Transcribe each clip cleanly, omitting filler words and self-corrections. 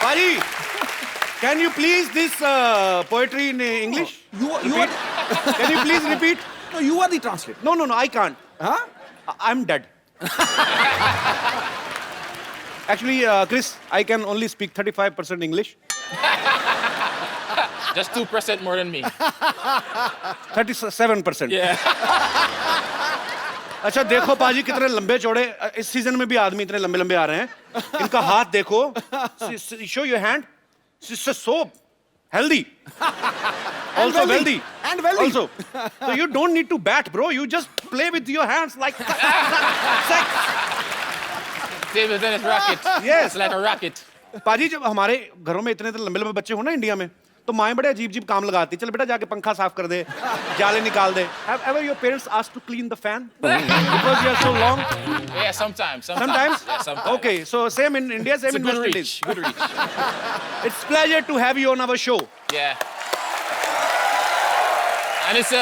Pari, can you please this poetry in English? You are. Can you please repeat? No, you are the translator. No, I can't. Huh? I'm dead. Actually, Chris, I can only speak 35% English. Just 2% more than me. 37%. Yeah. अच्छा देखो पाजी कितने लंबे चौड़े इस season में भी आदमी इतने लंबे लंबे आ रहे हैं इनका हाथ देखो show your hand so healthy also wealthy And wealthy. also so you don't need to bat bro you just play with your hands like sex. Table tennis racket. Yes. It's like a racket. पाजी जब हमारे घरों में इतने लंबे लंबे बच्चे हो ना इंडिया में तो माएं बड़े अजीब अजीब काम लगाती चल बेटा जाके पंखा साफ कर दे जाले निकाल दे have ever your parents asked to clean the fan because you are so long Yeah, sometimes. sometimes Yeah, sometimes. okay so same in India same It's a in good West reach. Indies Good reach. it's pleasure to have you on our show Yeah. And it's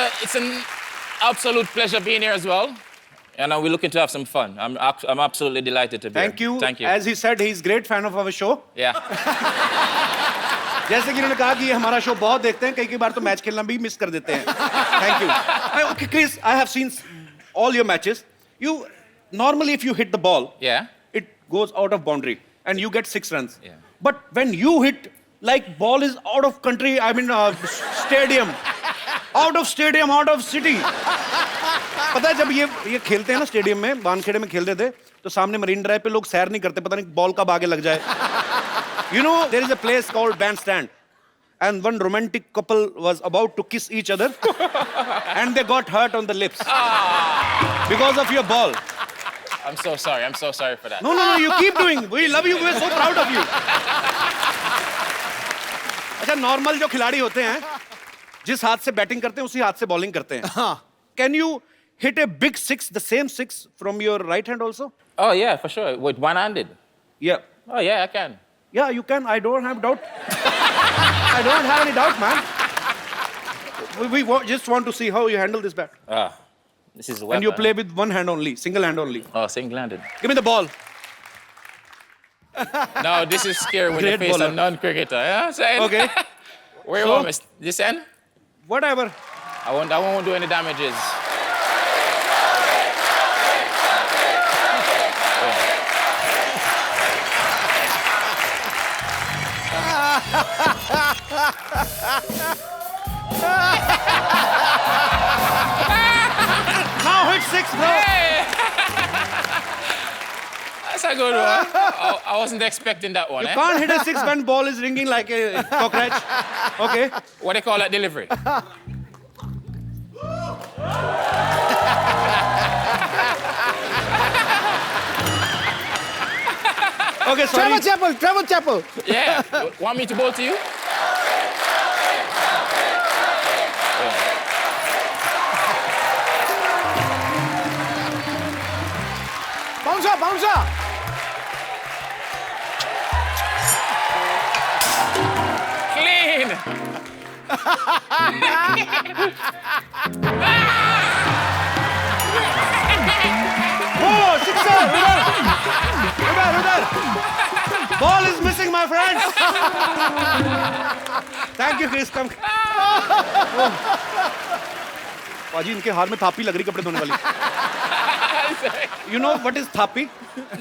an absolute pleasure being here as well. And we're looking to have some fun. I'm absolutely delighted to be thank here. you Thank you. as he said he's great fan of our show Yeah. जैसे कि उन्होंने कहा कि ये हमारा show बहुत देखते हैं कई बार तो मैच खेलना भी मिस कर देते हैं thank you okay Chris I have seen all your matches you normally if you hit the ball Yeah. it goes out of boundary and you get 6 runs Yeah. but when you hit like ball is out of country I mean stadium out of city पता है जब ये खेलते हैं ना stadium में वानखेड़े में खेलते थे तो सामने मरीन ड्राइव पे लोग सैर नहीं करते पता नहीं बॉल कब आगे लग जाए you know there is a place called bandstand and one romantic couple was about to kiss each other and they got hurt on the lips because of your ball I'm so sorry. I'm so sorry for that. no you keep doing we love you we're so proud of you अच्छा normal जो खिलाड़ी होते हैं जिस हाथ से batting करते हैं उसी हाथ से बॉलिंग करते हैं can you hit a big six the same six from your right hand also Oh, yeah, for sure. With one-handed. yeah Oh, yeah, I can. yeah you can I don't have doubt I don't have any doubt man just want to see how you handle this bat This is a weapon. and you play with one hand only single hand only Oh, single-handed. give me the ball No, this is scary when you Great face bowler. a non-cricketer. Yeah, I'm saying? okay Where you So- want me? This end? whatever I won't do any damages. now hit six bro That's a good one. I wasn't expecting that one. you Eh? can't hit a six when ball is ringing like a cockroach okay What do you call that delivery? okay sorry Trevor Chappell. Yeah. Want me to bowl to you? Bouncer. Clean. oh sixer udhar ball is missing my friends thank you Chris come पाजी इनके हाथ में थापी लग रही कपड़े धोने वाली you know what is thapi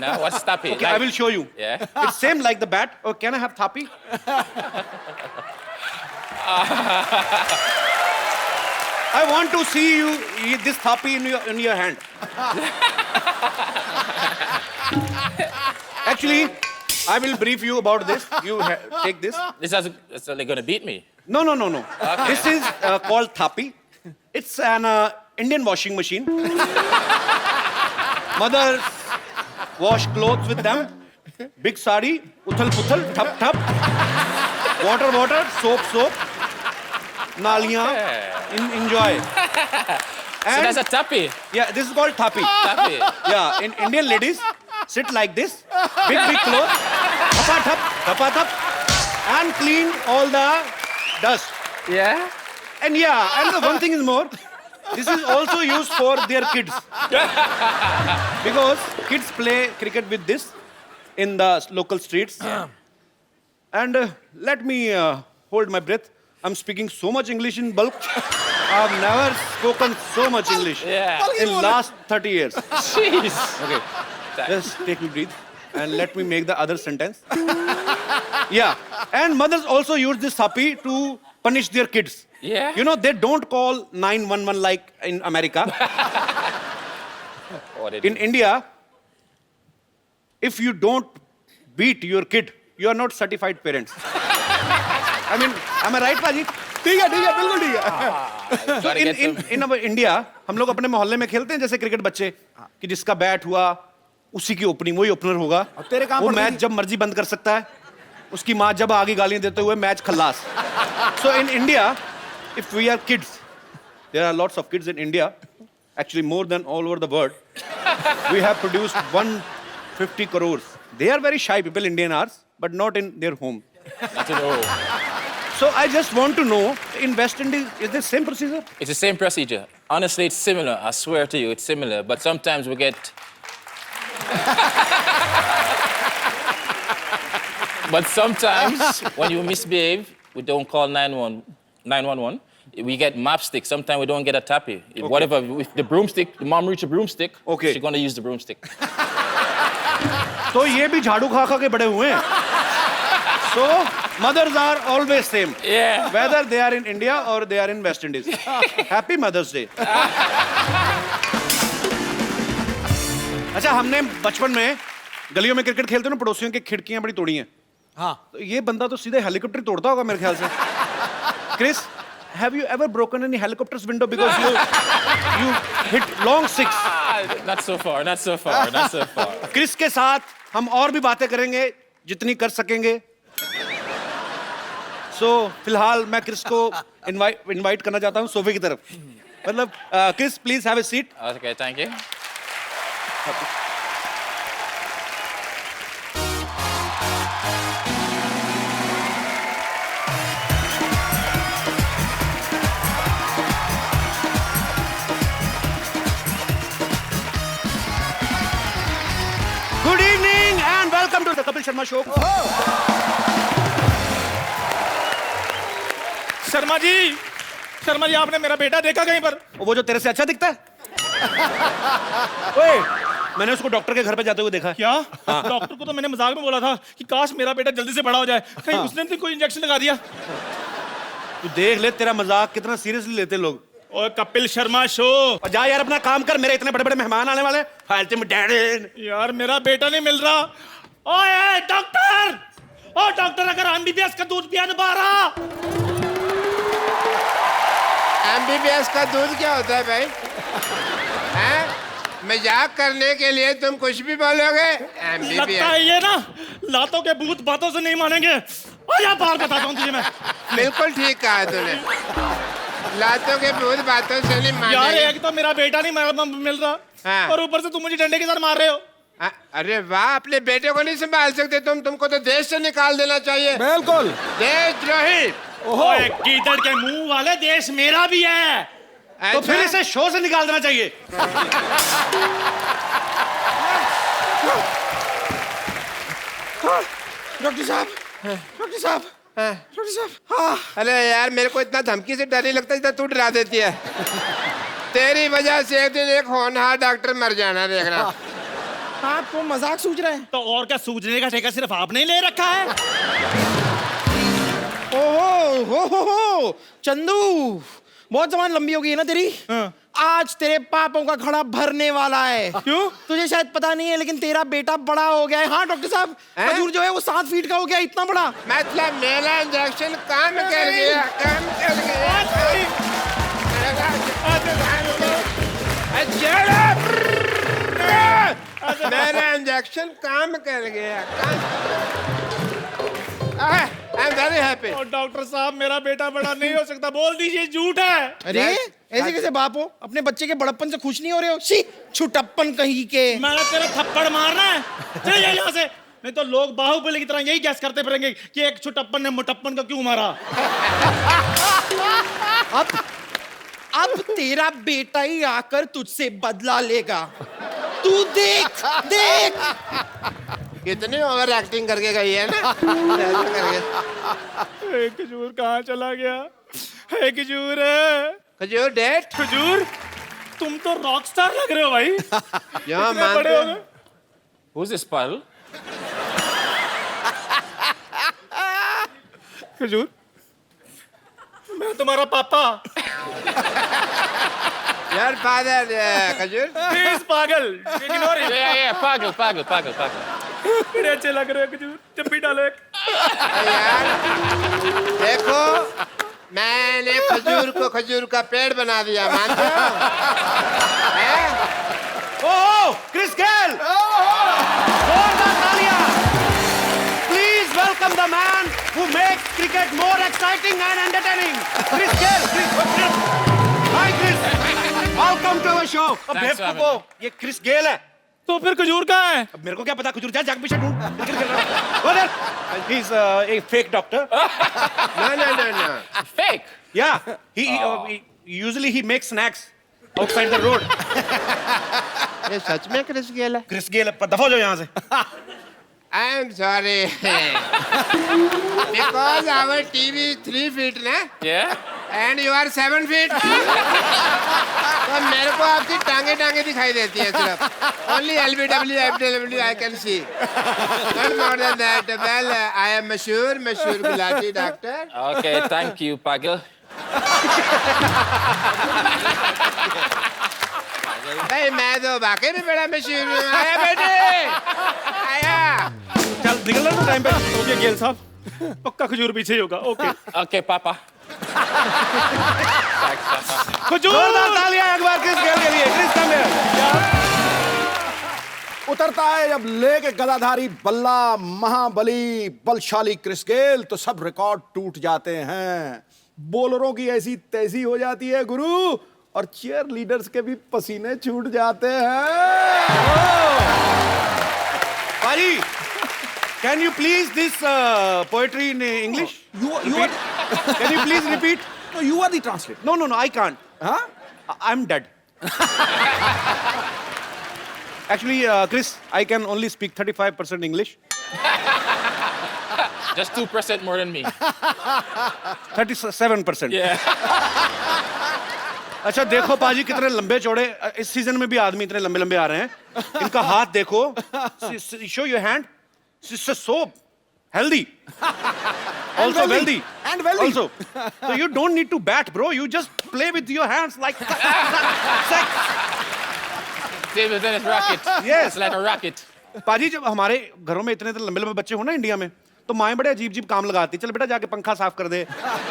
No, what's tappy? okay I will show you Yeah. it's same like the bat oh can I have thapi I want to see you eat this thapi in your hand actually I will brief you about this you take this It's like gonna beat me. no this is called thapi it's an Indian washing machine mothers wash clothes with them big sari uthal puthal thap water soap naliyan enjoy So and that's a tappy. yeah this is called thapi Tappy. yeah in Indian ladies sit like this big clothes thapa thap and clean all the dust Yeah. and and the one thing is more this is also used for their kids because kids play cricket with this in the local streets. And let me hold my breath. I'm speaking so much English in bulk. I've never spoken so much English Yeah. in last 30 years. Jeez. Okay, just take me breathe and let me make the other sentence. Yeah, and mothers also use this happy to punish their kids. Yeah. You know, they don't call 911 like in America. What did In India, if you don't beat your kid, you are not certified parents. I mean, am I right, Paji? ठीक है बिल्कुल ठीक है. So in our India, हम लोग अपने मोहल्ले में खेलते हैं जैसे क्रिकेट बच्चे कि जिसका बैट हुआ उसी की ओपनिंग, वही ओपनर होगा. तेरे काम वो पर मैच नहीं. जब मर्जी बंद कर सकता है. उसकी माँ जब आगे गालियां देते हुए match Khallas. So in India, if we are kids, there are lots of kids in India, actually more than all over the world. We have produced 150 crores. They are very shy people, Indian are, but not in their home. Not at all. So I just want to know, in West Indies, is this same procedure? It's the same procedure. Honestly, it's similar. I swear to you, it's similar. But sometimes we get. But sometimes when you misbehave, we don't call 911. We get map stick. Sometimes we don't get a tappy. Whatever, with the broomstick, the mom reach a broomstick. Okay. She's gonna use the broomstick. तो ये भी झाड़ू खा खा के बड़े हुए हैं. So mothers are always same. Yeah. Whether they are in India or they are in West Indies. Happy Mother's Day. अच्छा, हमने बचपन में गलियों में क्रिकेट खेलते ना, पड़ोसियों की खिड़कियां बड़ी तोड़ी हैं. हाँ. तो ये बंदा तो सीधे हेलीकॉप्टर तोड़ता होगा मेरे ख्याल से. Chris, have you ever broken any helicopter's window because you hit long six? Not so far. Not so far. Not so far. Chris के साथ हम और भी बातें करेंगे जितनी कर सकेंगे. सो फिलहाल मैं क्रिस को इनवाइट करना चाहता हूँ सोफे की तरफ. मतलब Chris, please have a seat. Okay, thank you. Good evening and welcome to the Kapil Sharma show. Sharma ji आपने मेरा बेटा देखा कहीं पर? वो जो तेरे से अच्छा दिखता है. ओए, मैंने उसको डॉक्टर के घर पे जाते हुए देखा है. क्या? डॉक्टर को तो मैंने मजाक में बोला था कि काश मेरा बेटा जल्दी से बड़ा हो जाए. कहीं उसने तो कोई इंजेक्शन लगा दिया? तू देख ले, तेरा मजाक कितना सीरियसली लेते लोग. ओए कपिल शर्मा शो. और जा यार, अपना काम कर. मेरे इतने बड़े बड़े मेहमान आने वाले. फालतू में डैडी. यार मेरा बेटा नहीं मिल रहा. ओए डॉक्टर, ओ डॉक्टर, अगर एमबीबीएस का दूध पिया नहीं पा रहा. एमबीबीएस का दूध क्या होता है भाई? हैं? मजाक करने के लिए तुम कुछ भी बोलोगे. लगता एमबीबीएस है ये ना लातों के भूत बातों से नहीं मानेंगे. आजा बाहर बताता हूँ तुझे मैं. बिल्कुल ठीक कहा तूने. लातों के भूत बातों से नहीं यार मानेंगे. एक तो मेरा बेटा नहीं मिल रहा, हाँ. और ऊपर से तुम मुझे डंडे के साथ मार रहे हो. अरे वाह, अपने बेटे को नहीं संभाल सकते तुमको तो देश से निकाल देना चाहिए. बिल्कुल. देशद्रोही. ओए कीचड़ के मुंह वाले, देश मेरा भी है. तो फिर इसे शो से निकाल देना चाहिए. डॉक्टर साहब, डॉक्टर साहब, डॉक्टर साहब. हाँ. अरे यार, मेरे को इतना धमकी से डर नहीं लगता जितना तू डरा देती है. तेरी वजह से एक दिन एक होनहार डॉक्टर मर जाना, देखना. आप तो मजाक सूझ रहे हैं. तो और क्या सूझने का ठेका सिर्फ आपने ही ले रखा है. ओहो हो चंदू, बहुत जबान लंबी हो गई है ना तेरी. आज तेरे पापों का घड़ा भरने वाला है. क्यों? तुझे शायद पता नहीं है लेकिन तेरा बेटा बड़ा हो गया है. हाँ डॉक्टर साहब, खजूर जो है वो 7 फीट का हो गया, इतना बड़ा. मतलब मेरा इंजेक्शन काम कर गया. काम कर गया. मेरा इंजेक्शन काम कर गया. I am very happy. और डॉक्टर साहब, मेरा बेटा बड़ा नहीं हो सकता. बोल दीजिए झूठ है. अरे ऐसे कैसे बाप हो? अपने बच्चे के बड़प्पन से खुश नहीं हो रहे हो? शी, छुटप्पन कहीं के. मैंने तेरा थप्पड़ मारना है. चल जा यहाँ से, नहीं तो लोग बाहुबली की तरह यही गैस करते फिरेंगे कि एक छुटप्पन ने मुटप्पन को क्यों मारा. अब तेरा बेटा ही आकर तुझसे बदला लेगा. तू देख देख. कितनी ओवर एक्टिंग करके गई है ना ऐसा करके। हे खजूर कहाँ चला गया? हे खजूर खजूर डेट खजूर, तुम तो रॉक स्टार लग रहे हो भाई। यहाँ इतने बड़े हो गए। Who's this Paddle? खजूर, मैं तुम्हारा पापा। यार फादर खजूर प्लीज पागल, इग्नोर हिम। Yeah, Paddle. बड़े अच्छे लग रहे हो खजूर, जब भी डालो एक। यार देखो मैंने खजूर को खजूर का पेड़ बना दिया मानते हो? हैं? ओह क्रिस गेल, जोरदार तालियां। Please welcome the man who makes cricket more exciting and entertaining, Chris Gayle. Hi Chris, welcome to our show. अब Thanks for having बेवकूफो, ये क्रिस गेल है। तो फिर खजूर कहाँ है? अब मेरे को क्या पता, खजूर जा जाके पीछे ढूंढ। क्रिकेट खेल रहा है। Go there. He's a fake doctor. No. Fake. Yeah, he usually he makes snacks outside the road. ये सच में क्रिस गेल है? क्रिस गेल, दफा हो जाओ यहाँ से। I am sorry. Because our TV is 3 feet ना Yeah? and you are 7 feet. तो मेरे को आपकी टांगे दिखाई देती है सिर्फ। Only LBW, FW I can see. Not more than that. Well, I am Mashur Gulati doctor. Okay, thank you, Paddle. भाई मैं तो वाकई में बड़ा मशहूर हूँ। आया बेटे, आया। चल निकल रहा टाइम पे। ओके गेल साहब, पक्का खजूर पीछे ही होगा। Okay Okay, Papa. खजूर। जोरदार तालियां एक बार क्रिस गेल के लिए। Chris come here. उतरता है जब लेके गदाधारी बल्ला महाबली बलशाली क्रिस गेल तो सब रिकॉर्ड टूट जाते हैं। बॉलरों की ऐसी तैसी हो जाती है गुरु, और चीयर लीडर्स के भी पसीने छूट जाते हैं। पाजी, can you please this poetry in English? You are Can you please repeat? no, you are the translator. No, I can't. Huh? I'm dead. Actually, Chris, I can only speak 35% English. Just 2% more than me. 37%. Yeah. अच्छा देखो पाजी कितने लंबे चौड़े इस season में भी आदमी इतने लंबे लंबे आ रहे हैं। इनका हाथ देखो, show your hand. It's so healthy. Also wealthy. And wealthy. Also, so you don't need to bat, bro. You just play with your hands like sex. Table tennis racket. Yes. It's like a racket. पाजी जब हमारे घरों में इतने लंबे लंबे बच्चे हो ना इंडिया में, तो माएं बड़े अजीब अजीब काम लगाती। चल बेटा जाके पंखा साफ कर दे,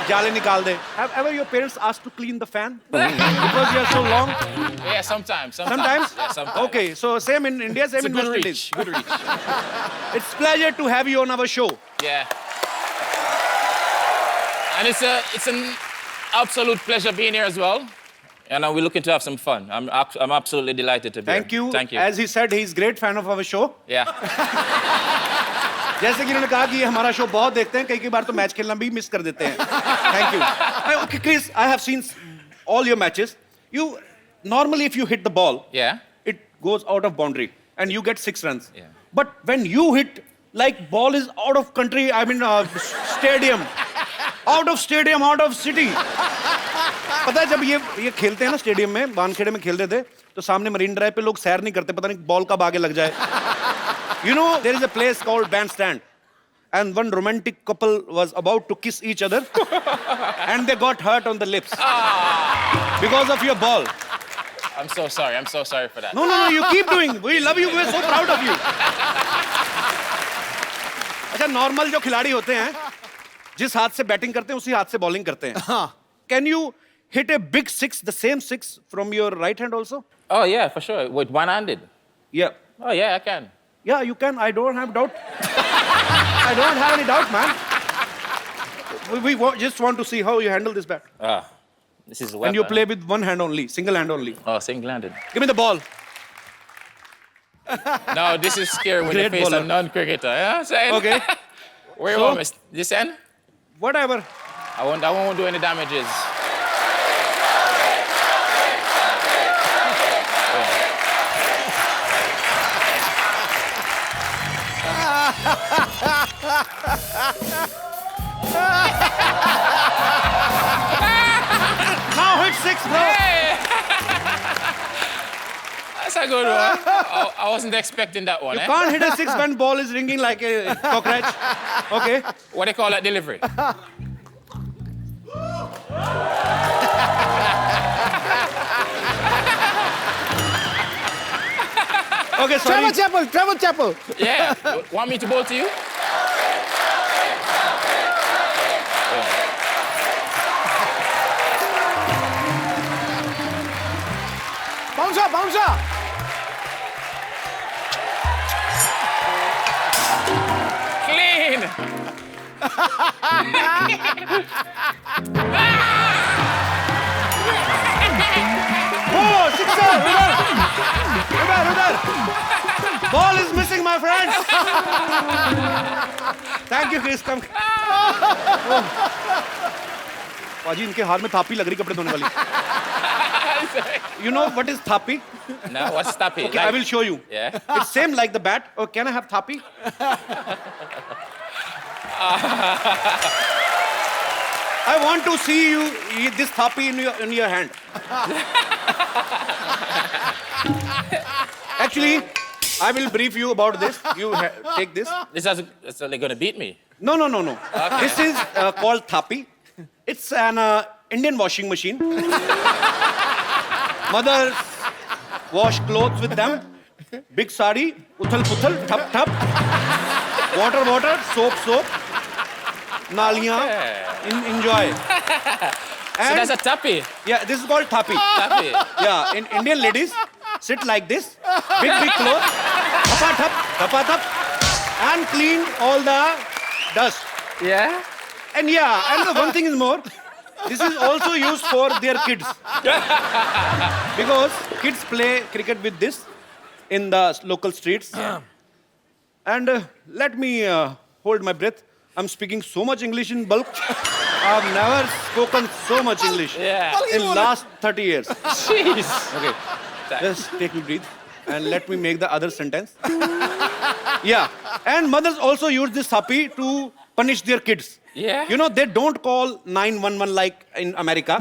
जाले निकाल दे। Have ever your parents asked to clean the fan because you are so long? Yeah, sometimes. Sometimes. Yeah, sometimes. Okay, so same in India, It's same a in good West reach. Indies. Good reach. It's pleasure to have you on our show. Yeah. And it's an absolute pleasure being here as well. And we're looking to have some fun. I'm absolutely delighted to be Thank here. you. Thank you. As he said, he's great fan of our show. Yeah. जैसे कि इन्होंने कहा कि ये हमारा show बहुत देखते हैं, कई बार तो मैच खेलना भी मिस कर देते हैं। Thank you. Okay, Chris, I have seen all your matches. You normally if you hit the ball, Yeah. it goes out of boundary and you get 6 runs. Yeah. But when you hit like ball is out of country, I mean stadium, out of stadium, out of city. पता है जब ये खेलते हैं ना stadium में, वानखेड़े में खेलते थे, तो सामने मरीन ड्राइव पे लोग सैर नहीं करते, पता नहीं बॉल कब आगे लग जाए। You know, there is a place called Bandstand, and one romantic couple was about to kiss each other, and they got hurt on the lips because of your ball. I'm so sorry. I'm so sorry for that. No, you keep doing. We love you. We're so proud of you. अच्छा, normal जो खिलाड़ी होते हैं, जिस हाथ से batting करते हैं, उसी हाथ से बॉलिंग करते हैं. हाँ. Can you hit a big six, the same six, from your right hand also? Oh, yeah, for sure. With one-handed. Yeah. Oh, yeah, I can. Yeah, you can. I don't have doubt. I don't have any doubt, man. Just want to see how you handle this bat. This is a And weapon. you play with one hand only, single hand only. Oh, single-handed. Give me the ball. No, this is scary when you Great face bowler. a non-cricketer. You know what I'm saying? Okay. Where you So- want me? This end? Whatever. I won't do any damages. Now hit 6, bro. That's a good one. I wasn't expecting that one. You Eh? can't hit a 6 when ball is ringing like a cockroach. Okay. What do you call that delivery? Okay, sorry. Trevor Chappell. Yeah. Want me to bowl to you? Bouncer. Clean. Oh, sixer! Udar! Ball is missing, my friends. Thank you, Chris. Come. Oh. पाजी इनके हाथ में थापी लग रही कपड़े धोने वाली. You know what is thapi? No, what's tappy? Okay, I will show you. Yeah. It's same like the bat. Oh, can I have thapi? I want to see you eat this thapi in your hand. Actually, I will brief you about this. You take this. This is going to beat me. No. This is called thapi. It's an Indian washing machine. Mothers wash clothes with them. Big sari, uthal puthal, thap. Water, soap. Naliyan, enjoy. So that's a tappy. Yeah, this is called thapi. Tappy. Yeah, in Indian ladies sit like this, big clothes, thap, and clean all the dust. Yeah. And the one thing is more, this is also used for their kids. Because kids play cricket with this in the local streets. And let me hold my breath. I'm speaking so much English in bulk. I've never spoken so much English Yeah. in last 30 years. Jeez. Okay, just take me breathe and let me make the other sentence. Yeah, and mothers also use this thapi to punish their kids. Yeah. You know, they don't call 911 like in America.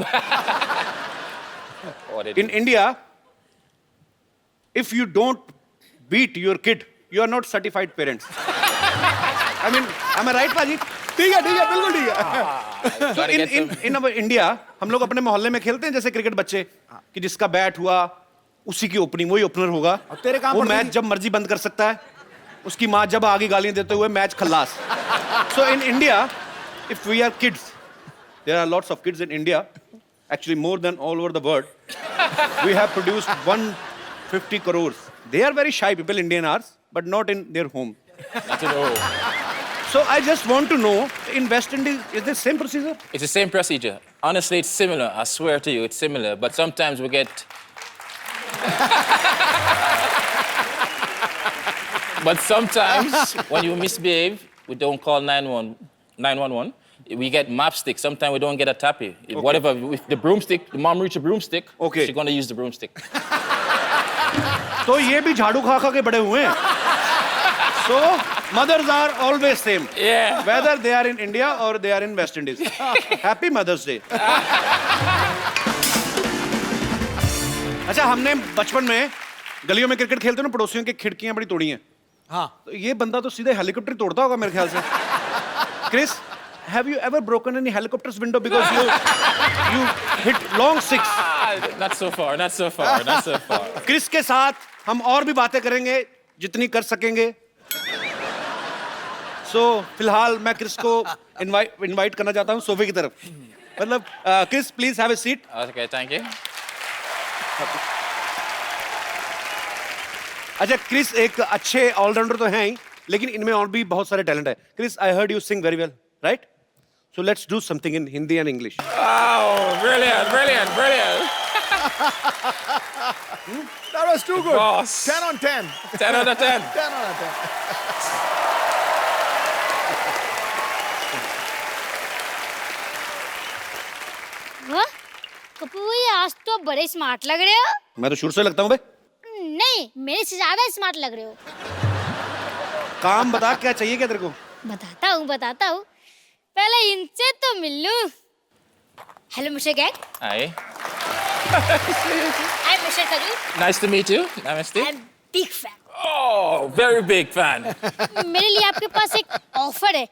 What did In India, if you don't beat your kid, you are not certified parents. I mean, am I right, Paji? ठीक है बिल्कुल ठीक है. So in our India, हम लोग अपने मोहल्ले में खेलते हैं जैसे क्रिकेट बच्चे कि जिसका बैट हुआ उसी की ओपनिंग वही ओपनर होगा. तेरे काम वो पर मैच भी- जब मर्जी बंद कर सकता है. उसकी माँ जब आगे गालियां देते हुए match Khallas. So in India, if we are kids, there are lots of kids in India, actually more than all over the world. We have produced 150 crores. They are very shy people, Indian are, but not in their home. Not at all. So I just want to know, in West Indies, is the same procedure? It's the same procedure. Honestly, it's similar. I swear to you, it's similar. But sometimes we get. But sometimes when you misbehave, we don't call 911. We get map stick. Sometimes we don't get a tappy. Whatever, with the broomstick, the mom reach a broomstick. Okay. She's gonna use the broomstick. तो ये भी झाड़ू खा खा के बड़े हुए हैं. So mothers are always same. Yeah. Whether they are in India or they are in West Indies. Happy Mother's Day. अच्छा, हमने बचपन में गलियों में क्रिकेट खेलते ना, पड़ोसियों की खिड़कियां बड़ी तोड़ी हैं. हाँ. तो ये बंदा तो सीधे हेलीकॉप्टर तोड़ता होगा मेरे ख्याल से. Chris, have you ever broken any helicopter's window because you hit long six? Not so far, not so far, not so far. Chris के साथ हम और भी बातें करेंगे जितनी कर सकेंगे. So फिलहाल मैं क्रिस को इनवाइट करना चाहता हूँ सोफे की तरफ. मतलब Chris, please have a seat. Okay, thank you. अच्छा, क्रिस एक अच्छे ऑलराउंडर तो हैं ही, लेकिन इनमें और भी बहुत सारे टैलेंट है. Chris, I heard you sing very well, right? So let's do something in Hindi and English. Oh, brilliant, brilliant, brilliant. That was too good. Boss. 10 on 10. 10 out of 10. 10 on 10. वाह, कपूर भाई आज तो बड़े स्मार्ट लग रहे हो. मैं तो शुरू से लगता हूँ बे. नहीं, मेरे से ज्यादा स्मार्ट लग रहे हो. काम बता, क्या चाहिए क्या तेरे को? बताता हूँ। पहले इनसे तो मिल लूं। Hello mister gag. Hi. I am mister तरू। Nice to meet you. Namaste. I am big fan. Oh, very big fan. मेरे लिए आपके पास एक ऑफर है।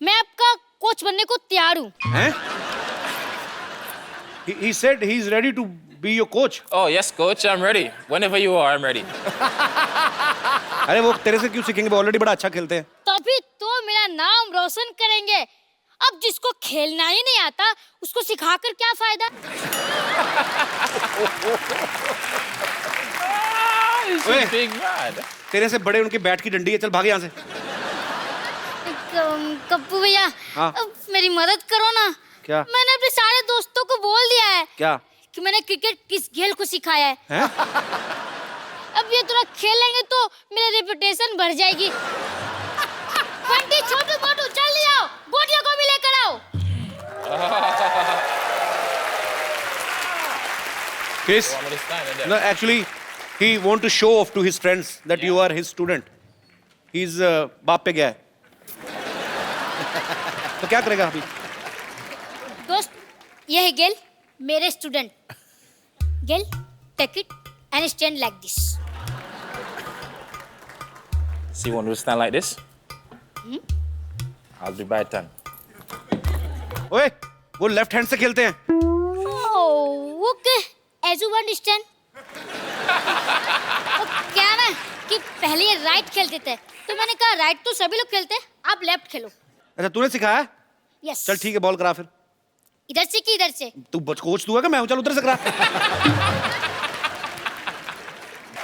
मैं आपका कोच बनने को तैयार हूँ। हैं? He said he is ready to be your coach. Oh, yes, coach, I'm ready. Whenever you are, I'm ready. अरे वो तेरे से क्यों सीखेंगे? वो ऑलरेडी बड़ा अच्छा खेलते हैं। तभी तो मेरा नाम रोशन करेंगे। अब जिसको खेलना ही नहीं आता उसको सिखाकर क्या फायदा? He's Wait. a big man. तेरे से बड़े उनके बैट की डंडी है, चल भाग यहाँ से। कप्पू भैया, हाँ? अब मेरी मदद करो ना। क्या? मैंने अपने सारे दोस्तों को बोल दिया है क्या? कि मैंने क्रिकेट किस खेल को सिखाया है। हैं? अब ये थोड़ा खेलेंगे तो मेरी रेपुटेशन बढ़ जाएगी। बंटी छोटू मोटू जल्दी आओ, गोटियों को भी लेकर आओ। Chris, Want me to stand in there? no, actually, he want to show off to his friends that you are his student. He's बाप पे गया है। तो क्या करेगा अभी? दोस्त, ये है गेल, मेरे student. Gayle, take it and stand like this. So you want me to stand like this? I'll be by turn. ओए, वो लेफ्ट हैंड से खेलते हैं। Okay, as you understand. क्या ना कि पहले ये राइट खेलते थे, तो मैंने कहा राइट तो सभी लोग खेलते हैं, आप लेफ्ट खेलो। अच्छा तूने सिखाया? यस। चल ठीक है, बॉल करा फिर। इधर से कि इधर से? तू कोच तू है क्या? मैं हूं, चल उधर से करा।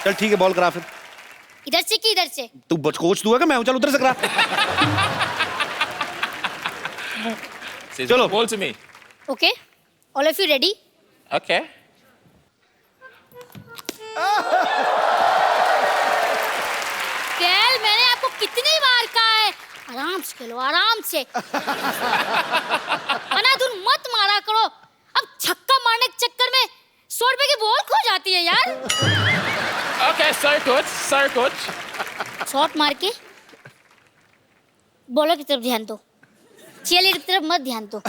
चल ठीक है, बॉल करा फिर। इधर से कि इधर से? तू कोच तू है क्या? मैं हूं, चल उधर से करा। Says, Chalo. ball to me. Okay, all of you ready? Okay. कैल, मैंने आपको कितनी बार कहा है आराम से खेलो, आराम से। अनाधुन मत मारा करो। अब छक्का मारने के चक्कर में 100 रुपए की बॉल खो जाती है यार। Okay, sorry, coach. Sorry, coach. Shot मार के बॉलर की तरफ ध्यान दो, चीयरलीडर की तरफ मत ध्यान दो।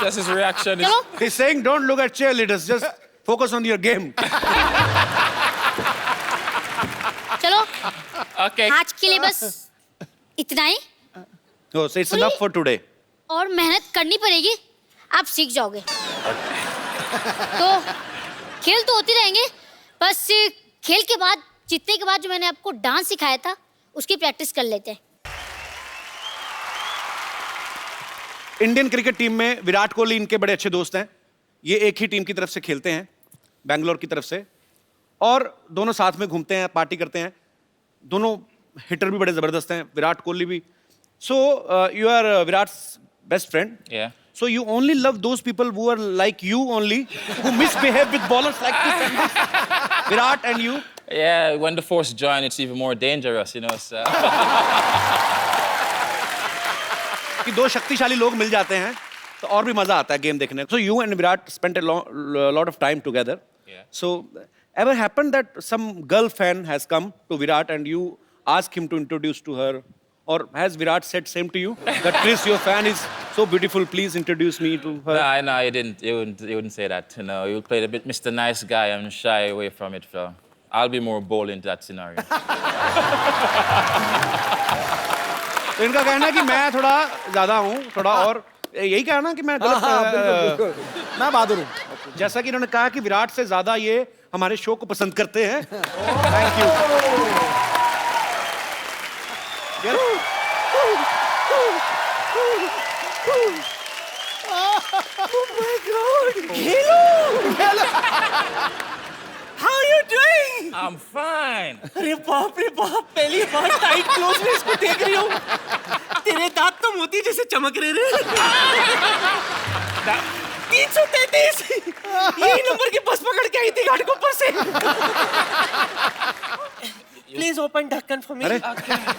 Just his reaction is. चलो, He's saying don't look at cheerleaders, just focus on your game. चलो Okay. आज के लिए बस इतना ही। Oh, so it's enough for today. और मेहनत करनी पड़ेगी, आप सीख जाओगे। तो खेल तो होती रहेंगे, बस खेल के बाद जीतने के बाद जो मैंने आपको डांस सिखाया था उसकी प्रैक्टिस कर लेते हैं। इंडियन क्रिकेट टीम में विराट कोहली इनके बड़े अच्छे दोस्त हैं। ये एक ही टीम की तरफ से खेलते हैं, बैंगलोर की तरफ से, और दोनों साथ में घूमते हैं, पार्टी करते हैं। दोनों हिटर भी बड़े जबरदस्त हैं, विराट कोहली भी। So you are Virat's best friend. Yeah. So you only love those people who are like you only, who misbehave with ballers like this and this. Virat and you. Yeah, when the force join, it's even more dangerous, you know. So. कि दो शक्तिशाली लोग मिल जाते हैं तो और भी मजा आता है गेम देखने को। So you and Virat spent a lot of time together. Yeah. So ever happened that some girl fan has come to Virat and you ask him to introduce to her, or has Virat said same to you that Chris, your fan is so beautiful, please introduce me to her? No, he didn't. He wouldn't say that. You know, he would play a bit Mr. Nice Guy and shy away from it. So I'll be more bold in that scenario. तो इनका कहना है कि मैं थोड़ा ज्यादा हूँ, थोड़ा और यही कहना कि मैं गलत। बिल्कुल मैं बहादुर हूँ। जैसा कि इन्होंने कहा कि विराट से ज्यादा ये हमारे शो को पसंद करते हैं। Thank you. How are you doing? I'm fine. अरे बाप रे बाप, पहली बार टाइट क्लोज में इसको देख रही हूँ। तेरे दांत तो मोती जैसे चमक रहे रे। 333 यही नंबर की बस पकड़ के आई थी घाटकोपर से। प्लीज ओपन ढक्कन फॉर मी। अरे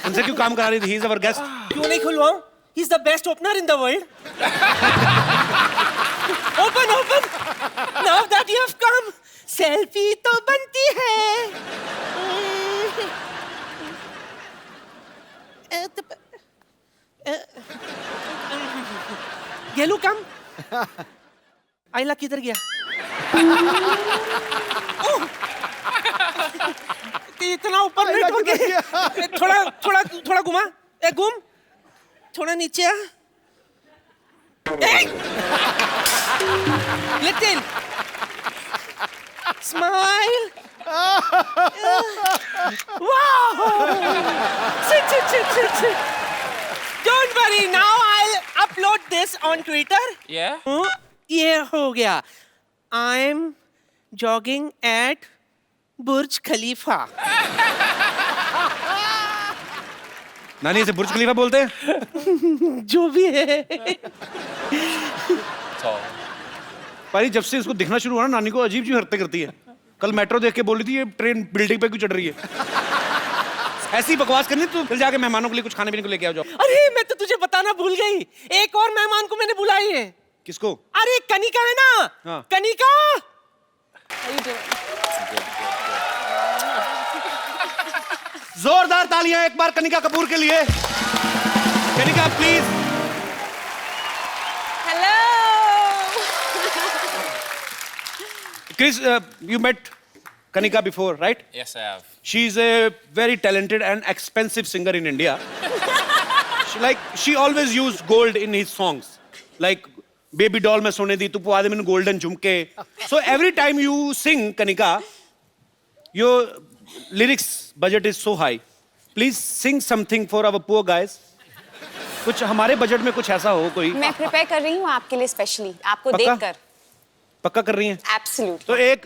उनसे क्यों काम करा रही थी? He is our guest. क्यों नहीं खुलवाऊं? He is the best opener in the world. Open open. Now that you have come, selfie तो बनती है। गेलू कम आइला किधर गया ओह! इतना ऊपर नहीं हो गया थोड़ा थोड़ा थोड़ा घुमा ए घूम थोड़ा नीचे आ little smile wow sit. Don't worry now I'll upload this on Twitter Yeah? ये हो गया I'm jogging at बुर्ज खलीफा नानी इसे बुर्ज खलीफा बोलते हैं? जो भी है Tall. पारी जब से इसको दिखना शुरू हुआ ना, नानी को अजीब सी हरकतें करती है। कल मेट्रो देख के बोली थी ये ट्रेन बिल्डिंग पे क्यों चढ़ रही है। ऐसी बकवास करनी तो फिर जाके मेहमानों के लिए कुछ खाने पीने को लेके आओ जाओ। अरे मैं तो तुझे बताना भूल गई एक और मेहमान को मैंने बुलाई है किसको? अरे कनिका है ना हाँ। कनिका जोरदार तालियां एक बार कनिका कपूर के लिए। Kanika please. Hello. Chris, you met Kanika before, right? Yes, I have. She's a very talented and expensive singer in India. She always used gold in his songs. Like Baby Doll mein sone di tu pwa de mainu golden jhumke. So every time you sing Kanika, your lyrics budget is so high. Please sing something for our poor guys. कुछ हमारे budget में कुछ ऐसा हो कोई। मैं prepare कर रही हूँ आपके लिए स्पेशली आपको पक्का? देखकर पक्का कर रही हैं? एब्सोल्यूट तो एक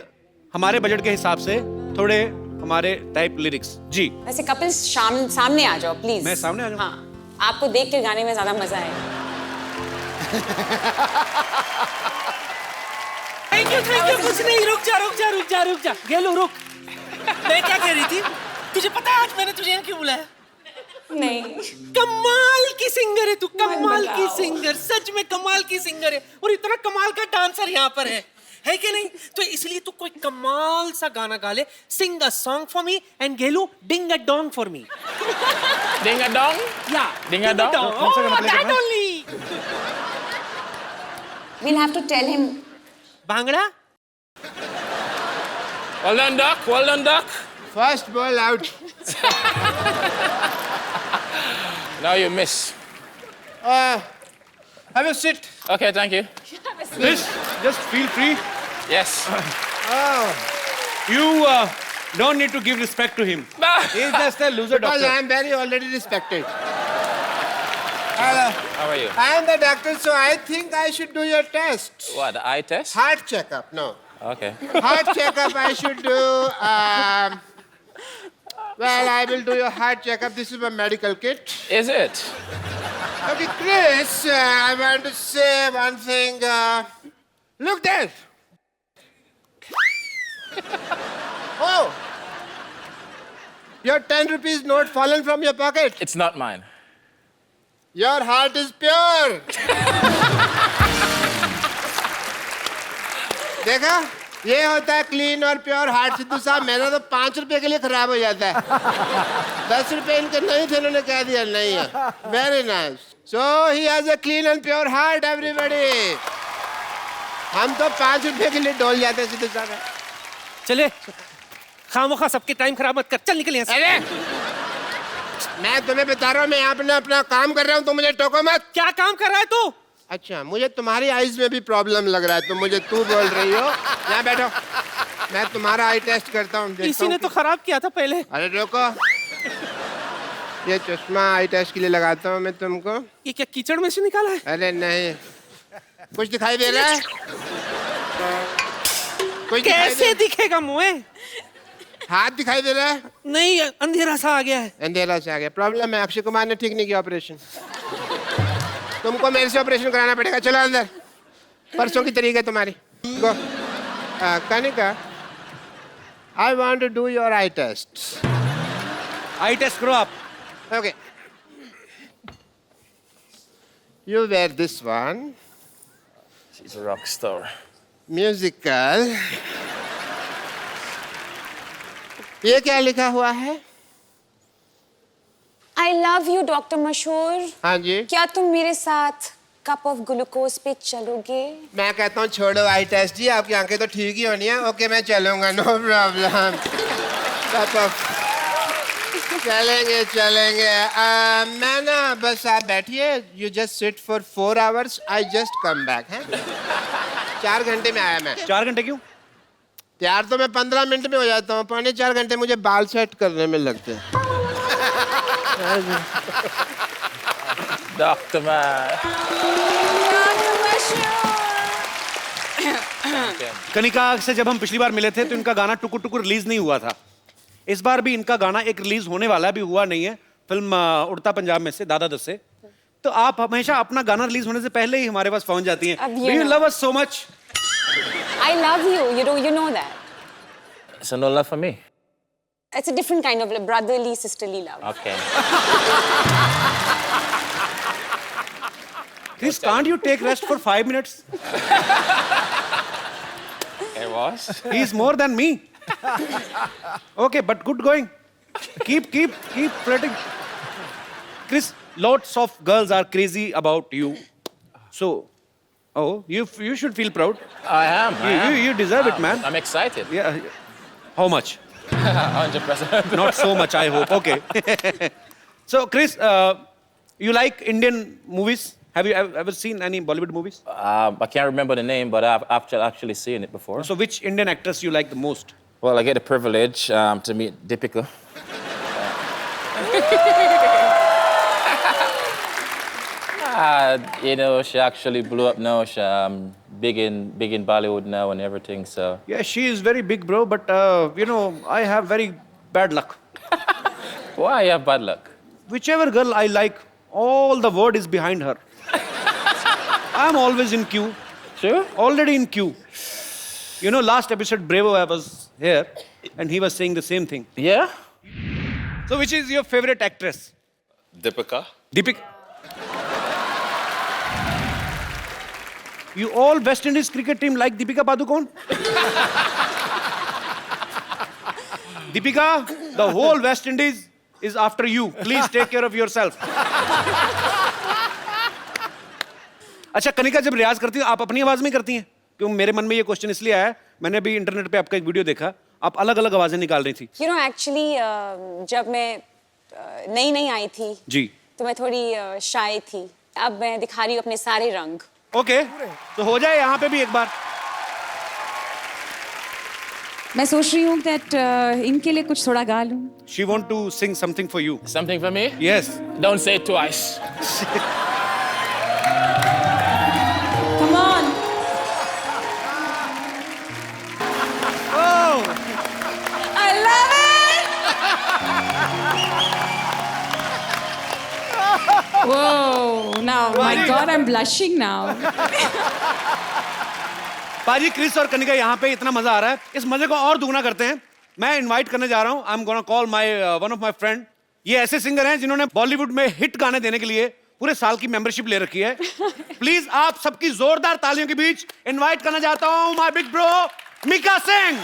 हमारे बजट के हिसाब से थोड़े हमारे टाइप लिरिक्स जी। वैसे कपिल्स सामने आ जाओ प्लीज मैं सामने आ जाऊं? हाँ आपको देख के गाने में ज्यादा मजा आएगा थैंक यू कुछ नहीं रुक जा गेलू रुक मैं क्या कह रही थी तुझे पता है आज मैंने तुझे यहाँ क्यों बुलाया नहीं कमाल की सिंगर है तू कमाल की बताओ। सिंगर सच में कमाल की सिंगर है और इतना कमाल का डांसर यहाँ पर है कि नहीं तो इसलिए तू कोई कमाल सा गाना गा ले sing a song for me and Gayle ding a dong for me Ding a dong? या Ding a dong? कौन सा गाना play दैट करना है? Only we'll have to tell him bhangra Well done, Doc. Well done, Doc. First ball out. Now you miss. Have a sit. Okay, thank you. Please, just feel free. Yes. You don't need to give respect to him. He's just a loser Because doctor. I am very already respected. How are you? I am the doctor, so I think I should do your test. What, the eye test? Heart checkup. No. Okay. Heart checkup I should do. Well, I will do your heart checkup. This is my medical kit. Is it? Okay, Chris, I want to say one thing. Look there. Oh. Your 10 rupees note fallen from your pocket. It's not mine. Your heart is pure. देखा ये होता है clean और pure heart. Sidhu साहब मेरा तो 5 रुपए के लिए खराब हो जाता है 10 रुपए इनके नहीं थे इन्होंने कह दिया नहीं है very nice so he has a clean and pure heart everybody हम तो 5 रुपए के लिए डोल जाते हैं सिद्धू साहब चले खामोखा सबके टाइम खराब मत कर चल निकल यहाँ से अरे मैं तुम्हें बता रहा हूँ मैं यहाँ पे अपना काम कर रहा हूँ तुम मुझे टोको मत क्या काम कर रहा है तू अच्छा मुझे तुम्हारी आईज में भी प्रॉब्लम लग रहा है तो मुझे तू बोल रही हो यहाँ बैठो मैं तुम्हारा आई टेस्ट करता हूँ इसी ने तो खराब किया था पहले अरे रुको ये चश्मा आई टेस्ट के लिए लगाता हूँ मैं तुमको ये क्या कीचड़ में से निकाला है अरे नहीं कुछ दिखाई दे रहा है कुछ दिखाई कैसे दे दिखेगा मुझे हाथ दिखाई दे रहा है नहीं अंधेरा सा आ गया है अंधेरा से आ गया प्रॉब्लम है अक्षय कुमार ने ठीक नहीं किया ऑपरेशन तुमको मेरे से ऑपरेशन कराना पड़ेगा चलो अंदर परसों की तरीक है तुम्हारी गो Kanika I want to do your eye test eye test करो आप। Okay you wear this one She's a rock star. Musical ये क्या लिखा हुआ है I love you डॉक्टर मशहूर हाँ जी क्या तुम मेरे साथ कप ऑफ ग्लूकोज पे चलोगे? मैं कहता हूँ छोड़ो आई टेस्ट जी, आपकी आंखें तो ठीक ही होनी है। ओके मैं चलूंगा, नो प्रॉब्लम। चलेंगे चलेंगे। मैं ना बस आप बैठिए, you just sit for 4 hours, I just come back है। 4 घंटे में आया मैं। 4 घंटे क्यों? तैयार तो मैं 15 मिनट में हो जाता हूँ, 3.25 घंटे मुझे बाल सेट करने में लगते हैं। Dr. Man. कनिका से जब हम पिछली बार मिले थे तो इनका गाना टुकुर टुकुर रिलीज नहीं हुआ था। इस बार भी इनका गाना एक रिलीज होने वाला है, भी हुआ नहीं है, फिल्म उड़ता पंजाब में से, दादा दस से। तो आप हमेशा अपना गाना रिलीज होने से पहले ही हमारे पास पहुंच जाती हैं। अब Do you love us so much? I love you. You know that. So no love for me? It's a different kind of love, brotherly, sisterly love. Okay. Chris, can't you take rest for 5 minutes? It was. He is more than me. Okay, but good going. Keep flirting. Chris, lots of girls are crazy about you. So, you should feel proud. I am. You deserve it, man. I'm excited. Yeah. How much? 100%. Not so much, I hope. Okay. So, Chris, you like Indian movies? Have you ever seen any Bollywood movies? I can't remember the name, but I've actually seen it before. So, which Indian actress you like the most? Well, I get the privilege to meet Deepika. You know, she actually blew up now. She's big in Bollywood now and everything. So Yeah, she is very big, bro. But you know, I have very bad luck. why you have bad luck? Whichever girl I like, all the word is behind her. I'm always in queue. Sure. Already in queue. You know, last episode, Bravo, I was here, and he was saying the same thing. Yeah. So, which is your favorite actress? Deepika. Deepika. You all West Indies cricket team like Deepika Padukone? Deepika, the whole West Indies is after you. Please take care of yourself. अच्छा कनिका, जब रियाज करती हो आप अपनी आवाज में करती हैं? क्यों मेरे मन में ये क्वेश्चन इसलिए आया, मैंने अभी इंटरनेट पे आपका एक वीडियो देखा, आप अलग अलग आवाजें निकाल रही थी। You know, actually, जब मैं नई आई थी जी, तो मैं थोड़ी शाय थी। अब मैं दिखा रही हूँ अपने सारे रंग। ओके, तो हो जाए यहाँ पे भी एक बार। मैं सोच रही हूँ that इनके लिए कुछ थोड़ा गा लूँ। She want to sing something for you. Something for me? Yes. Don't say it twice. Come on. Oh, I love it. Whoa! Now, my God, I'm blushing now. पाजी, क्रिस और कनिका यहाँ पे इतना मजा आ रहा है, इस मजे को और दुगना करते हैं। मैं इनवाइट करने जा रहा हूँ, I am gonna call my one of my friend. ये ऐसे सिंगर हैं जिन्होंने बॉलीवुड में हिट गाने देने के लिए पूरे साल की मेंबरशिप ले रखी है। प्लीज आप सबकी जोरदार तालियों के बीच इनवाइट करना चाहता हूँ my big bro Mika Singh.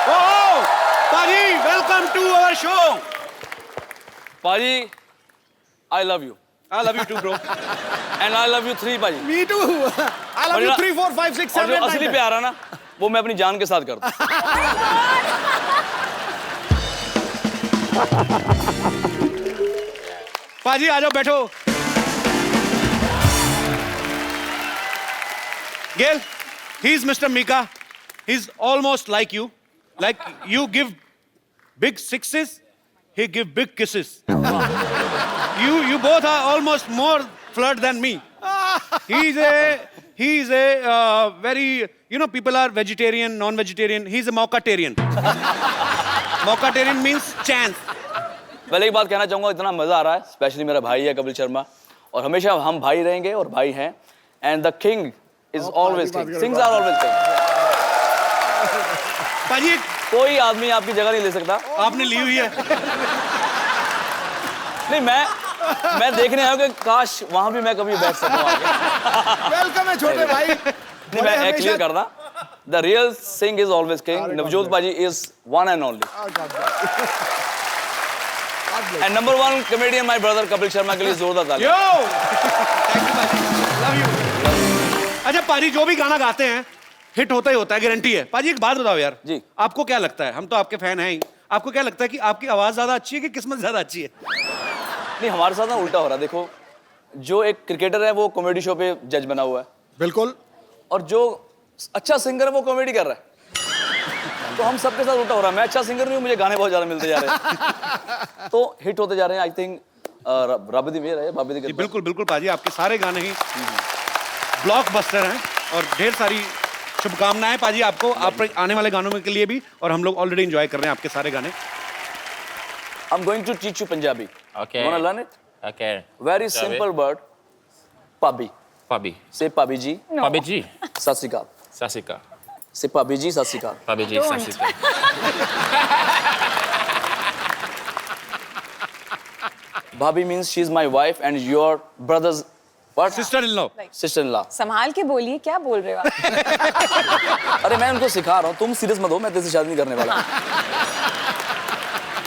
Oh paaji, welcome to our show. Paji, I love you. I love you too bro. And I love you 3, Paji. Me too. I love you 3, 4, 5, 6, और 7, जो 8, असली 9. प्यार है ना, वो मैं अपनी जान के साथ करता हूँ। पाजी आ जाओ, बैठो। Gail, he's Mr. Mika. He's almost like you. Like you give big sixes, he give big kisses. You both are almost more flirt than me. He's a very, you know, people are vegetarian, non-vegetarian. He's a Maukatarian. Maukatarian means chance. पहले एक बात कहना चाहूँगा, इतना मजा आ रहा है, specially मेरा भाई है कपिल शर्मा, और हमेशा हम भाई रहेंगे और भाई हैं। And the king is always king. Kings are always king. पाजी, कोई आदमी आपकी जगह नहीं ले सकता। आपने ली हुई है। नहीं, मैं देखने आया हूँ कि काश वहाँ भी मैं कभी बैठ सकूँ आगे। वेलकम है छोटे भाई। नहीं, मैं क्लियर करना, the real Singh is always king. Navjot Paji is one and only. And number 1 comedian my brother Kapil Sharma के लिए जोरदार ताली। यो थैंक यू पाजी, लव यू। अच्छा पाजी, जो भी गाना गाते हैं हिट होता ही होता है, गारंटी है। पाजी एक बात बताओ यार, जी। आपको क्या लगता है, हम तो आपके फैन हैं ही, आपको क्या लगता है कि आपकी आवाज ज्यादा अच्छी है कि किस्मत ज्यादा अच्छी है? नहीं, हमारे साथ ना उल्टा हो रहा है। देखो, जो एक क्रिकेटर है वो कॉमेडी शो पे जज बना हुआ है, बिल्कुल। और जो अच्छा सिंगर है वो कॉमेडी कर रहा है। तो हम सबके साथ उल्टा हो रहा है। मैं अच्छा सिंगर नहीं हूँ, मुझे गाने बहुत ज्यादा मिलते जा रहे हैं, तो हिट होते जा रहे हैं। आई थिंक रब दी मेहर है, बाबे दी जी, कृपा। बिल्कुल बिल्कुल पाजी, आपके सारे गाने ही ब्लॉकबस्टर हैं और ढेर सारी शुभकामनाएं पाजी आपको, आप आने वाले गानों में के लिए भी, और हम लोग ऑलरेडी एंजॉय कर रहे हैं आपके सारे गाने। I'm going to teach you Punjabi. Okay. You wanna learn it? Okay. Very Shall we? simple word. Pabi. Pabi. Say Pabi ji. Pabi ji. Sat Sri Akal. Sasika. Say Pabi ji, Sat Sri Akal. Pabi ji, Sasika. Bhabhi means she's my wife and your brother's what? Sister in law. Sister-in-law. संभाल के बोलिए, क्या बोल रहे हो आप? अरे मैं उनको सिखा रहा हूँ, तुम सीरियस मत हो, मैं तेरे से शादी नहीं करने वाला।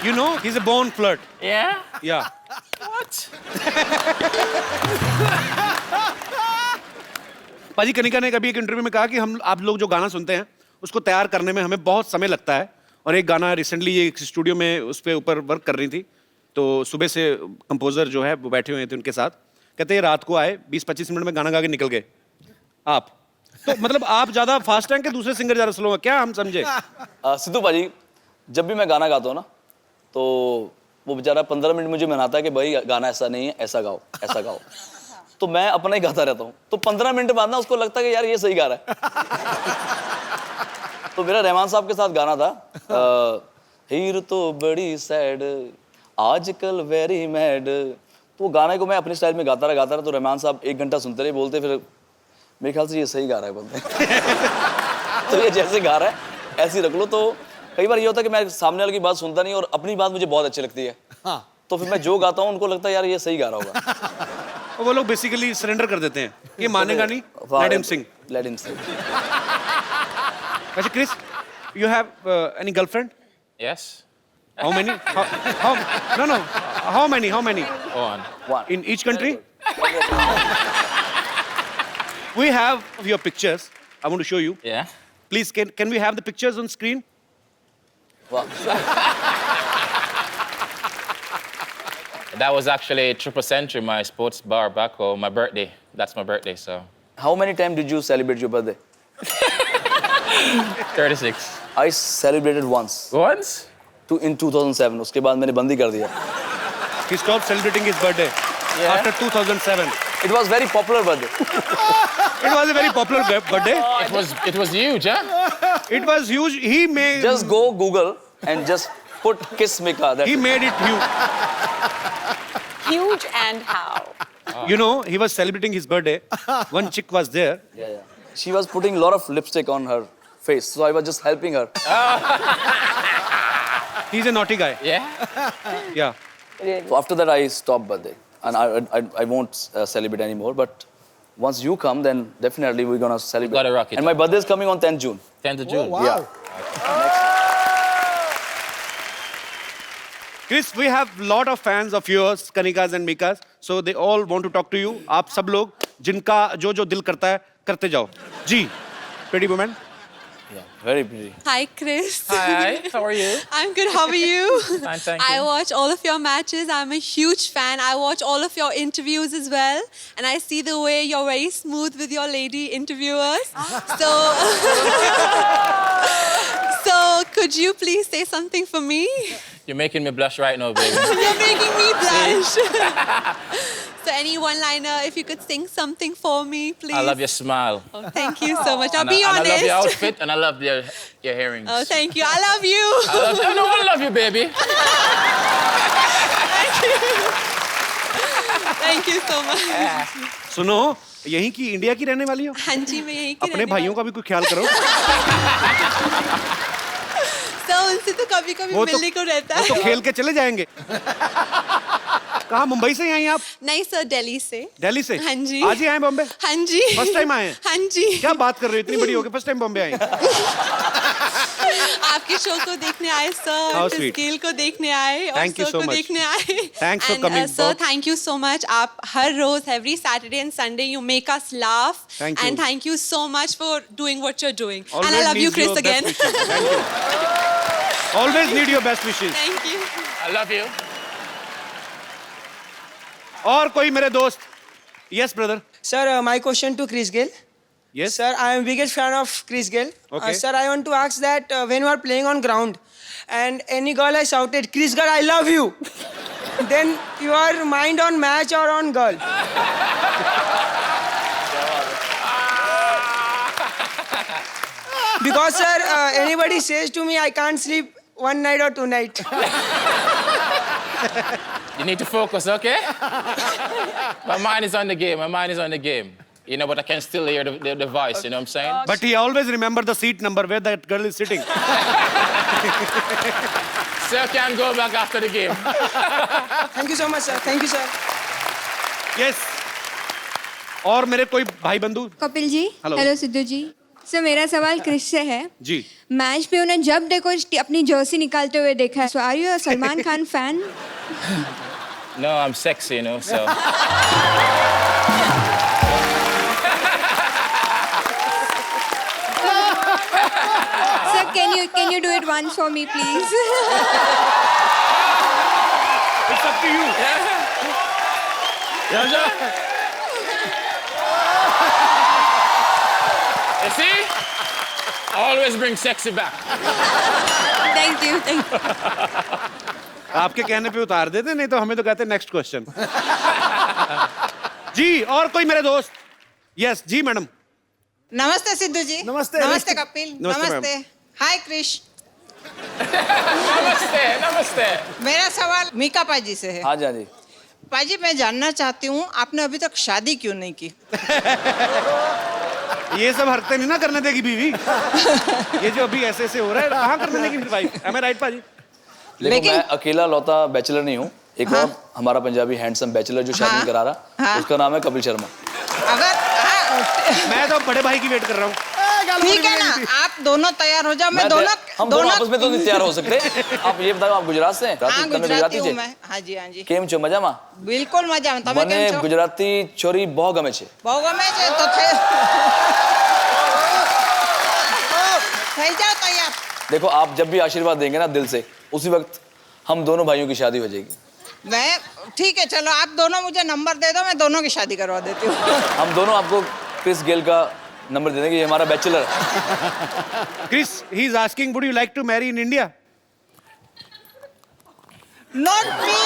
You know, he's a born flirt. Yeah? Yeah. What? पाजी कनिका ने कभी एक इंटरव्यू में कहा कि हम आप लोग जो गाना सुनते हैं उसको तैयार करने में हमें बहुत समय लगता है, और एक गाना रिसेंटली ये एक स्टूडियो में उस पे ऊपर वर्क कर रही थी, तो सुबह से कंपोजर जो है वो बैठे हुए थे उनके साथ, कहते हैं रात को आए 20-25 मिनट में गाना गा के निकल गए। आप तो मतलब आप ज्यादा फास्ट हैं कि दूसरे सिंगर ज्यादा स्लो हैं, क्या हम समझे? सिद्धू पाजी, जब भी मैं गाना गाता हूँ ना, तो वो बेचारा 15 मिनट मुझे मनाता है कि भाई गाना ऐसा नहीं है, ऐसा गाओ, ऐसा गाओ। तो मैं अपना ही गाता रहता हूँ, तो 15 मिनट बाद ना उसको लगता है कि यार ये सही गा रहा है। तो मेरा रहमान साहब के साथ गाना था, हीर तो बड़ी सैड आजकल वेरी मैड। तो गाने को मैं अपने स्टाइल में गाता रहा, तो रहमान साहब 1 घंटा सुनते रहे, बोलते फिर मेरे ख्याल से ये सही गा रहा है, बोलते तो ये जैसे गा रहा है ऐसे ही रख लो। तो कई बार ये होता है कि मैं सामने वाले की बात सुनता नहीं और अपनी बात मुझे बहुत अच्छी लगती है, तो फिर मैं जो गाता हूँ उनको लगता है यार ये सही गा रहा होगा। और वो लोग बेसिकली सरेंडर कर देते हैं, ये मानेगा नहीं, लेट हिम सिंग। Let him sing. अच्छा Chris, you have any girlfriend? Yes? How many? How many? One. In each country? We have your pictures. I want to show you. Yeah? Please, can we have the pictures on screen? Wow. That was actually Triple Century, my sports bar back home, my birthday. That's my birthday, so. How many times did you celebrate your birthday? 36. I celebrated once. Once? In 2007. उसके बाद मैंने बंदी कर दिया. He stopped celebrating his birthday after 2007. It was very popular birthday. It was a very popular birthday. It was huge, huh? It was huge. He made. Just go Google and just put Kiss Mika. He made it huge. Huge and how? You know, he was celebrating his birthday. One chick was there. Yeah. She was putting a lot of lipstick on her face, so I was just helping her. He's a naughty guy. Yeah? Yeah. So after that, I stopped birthday, and I won't celebrate anymore. But once you come, then definitely we're gonna celebrate. Gotta rock it. And my birthday is coming on 10th June. 10th of June. wow. Yeah. Chris, we have lot of fans of yours, Kanikas and Mikas. So they all want to talk to you. आप सब लोग जिनका जो दिल करता है करते जाओ. जी, pretty woman. Yeah. Very pretty. Hi, Chris. Hi, how are you? I'm good. How are you? Fine, thank I you. watch all of your matches. I'm a huge fan. I watch all of your interviews as well. And I see the way you're very smooth with your lady interviewers. So could you please say something for me? You're making me blush right now, baby. You're making me blush. So any one-liner, if you could sing something for me, please. I love your smile. Oh, thank you so much. Now And be I honest. love your outfit and I love your earrings. Oh, thank you. I love you. I love you, baby. Thank you so much. सुनो, यहीं की India की रहने वाली हो? हाँ जी, मैं यहीं की अपने रहने भाइयों का भी कोई ख्याल करो. तो उनसे तो कभी-कभी वो तो- मिलने को रहता वो है. तो खेल के चले जाएंगे. कहाँ मुंबई से आई आप? नहीं सर, दिल्ली से। दिल्ली से? हाँ जी। आज ही आए बॉम्बे? हाँ जी। फर्स्ट टाइम आए हैं? हाँ जी। क्या बात कर रहे हो, इतनी बड़ी हो गई फर्स्ट टाइम बॉम्बे आई? आपके शो को देखने आए How सर, sweet. स्केल को देखने आए और Thank you शो so को much. देखने आए। Thanks for coming. Sir, thank you so much. आप हर रोज every Saturday and Sunday you make us laugh Thank you. And thank you so much for doing what you are doing and Always I love you needs Chris your best again. wishes. Thank you. Always need your best wishes. Thank you. I love you. और कोई मेरे दोस्त? Yes, brother. Sir, my question to Chris Gayle. Yes. Sir, I am biggest fan of Chris Gayle. Okay. Sir, I want to ask that when you are playing on ground and any girl has shouted, Chris Gayle, I love you, then your mind on match or on girl? Because sir, anybody says to me, I can't sleep one night or two night. You need to focus, okay? My mind is on the game. My mind is on the game. You know, but I can still hear the voice, you know what I'm saying? But he always remember the seat number where that girl is sitting. Sir can go back after the game. Thank you so much, sir. Thank you, sir. Yes. और मेरे कोई भाई बंधु? Kapil ji, Hello. Hello Sidhu जी। Sir मेरा सवाल Chris से है। जी। Match पे उन्हें जब देखो अपनी जर्सी निकालते हुए देखा है। So are you a Salman Khan fan? No, I'm sexy, you know, so. Sir, can you do it once for me, please? It's up to you. Yeah, sir. You see? Always bring sexy back. Thank you. Thank you. आपके कहने पे उतार देते, नहीं तो हमें तो कहते नेक्स्ट क्वेश्चन। जी, और कोई मेरे दोस्त? यस जी मैडम। नमस्ते सिद्धू जी। नमस्ते। नमस्ते कपिल। नमस्ते, नमस्ते। हाय क्रिश। Namaste, namaste. मेरा सवाल मीका पाजी से है। हाँ जी हाँ जी। पाजी, मैं जानना चाहती हूँ आपने अभी तक शादी क्यों नहीं की? ये सब हरकतें नहीं ना करने देगी बीवी। ये जो अभी ऐसे ऐसे हो रहा है, कहाँ करने देगी वाइफ? Am I right पाजी? लेकिन मैं अकेला लौता बैचलर नहीं हूँ। एक और हमारा पंजाबी हैंडसम बैचलर जो शादी करा रहा, उसका नाम है कपिल शर्मा। अगर मैं तो बड़े भाई की वेट कर रहा हूँ। ठीक है ना, आप दोनों तैयार हो जाओ। मैं दोनों हम दोनों आपस में तो नहीं तैयार हो सकते। आप ये बताओ, आप गुजरात से हैं? हाँ, गुजराती हूँ मैं। हाँ जी, हाँ जी। કેમ છો મજામાં? बिल्कुल मजा में। તમે મને કેમ છો? ગુજરાતી છોરી બહુ ગમે છે। બહુ ગમે છે તો થઈ જાઓ તૈયાર। देखो, आप जब भी आशीर्वाद देंगे ना दिल से, उसी वक्त हम दोनों भाइयों की शादी हो जाएगी। मैं ठीक है, चलो आप दोनों मुझे नंबर दे दो, मैं दोनों की शादी करवा देती हूँ। हम दोनों आपको क्रिस गेल का नंबर दे देंगे, ये हमारा बैचलर है। Chris, he is asking, would you like to marry in India? Not me,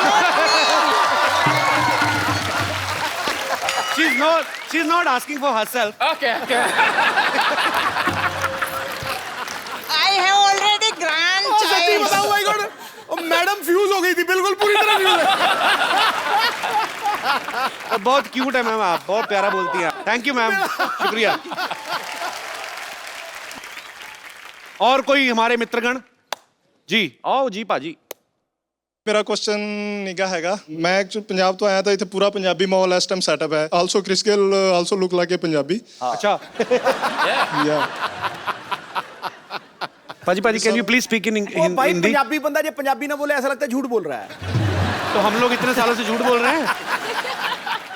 not me. She's not asking for herself. Okay, okay. I have already सच्ची बताऊं grandchild. भाई गॉड, मैडम फ्यूज हो गई थी, बिल्कुल पूरी तरह फ्यूज है। बहुत क्यूट है मैम, आप बहुत प्यारा बोलती हैं। थैंक यू मैम, शुक्रिया। और कोई हमारे मित्रगण? जी आओ जी पाजी। ਮੇਰਾ ਕੁਐਸਚਨ ਨਿਗਾ ਹੈਗਾ। ਮੈਂ ਐਕਚੁਅਲੀ ਪੰਜਾਬ ਤੋਂ ਆਇਆ ਤਾਂ ਇੱਥੇ ਪੂਰਾ ਪੰਜਾਬੀ ਮਾਹੌਲ ਇਸ ਟਾਈਮ ਸੈਟਅਪ ਹੈ। Also Chris Gayle also look like a Punjabi. अच्छा या paaji paaji can you please speak in ओ भाई हिंदी? पंजाबी बंदा जो पंजाबी ना बोले ऐसा लगता है झूठ बोल रहा है। तो हम लोग इतने सालों से झूठ बोल रहे हैं।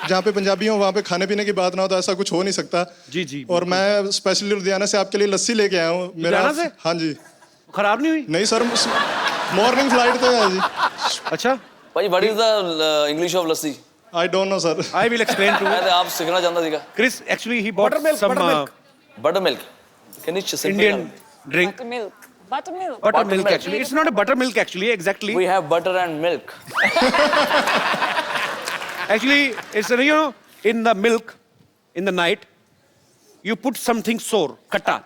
जहाँ पे पंजाबी हो वहाँ पे खाने पीने की बात ना हो तो ऐसा कुछ हो नहीं सकता। जी जी। और मैं स्पेशली लुधियाना से आपके लिए लस्सी लेके आया हूँ। लुधियाना से? हाँ जी। खराब नहीं हुई? नहीं सर, मॉर्निंग फ्लाइट तो है जी। अच्छा भाई, what is the English of lassi? I don't know sir. I will explain to मैं तो आप सीखना चाहता था। Chris actually he bought some buttermilk. Can you simple Indian drink? Buttermilk. Buttermilk. Buttermilk actually. It's not a buttermilk actually. Exactly. We have butter and milk. Actually, it's you know in the milk, in the night, you put something sour, katta,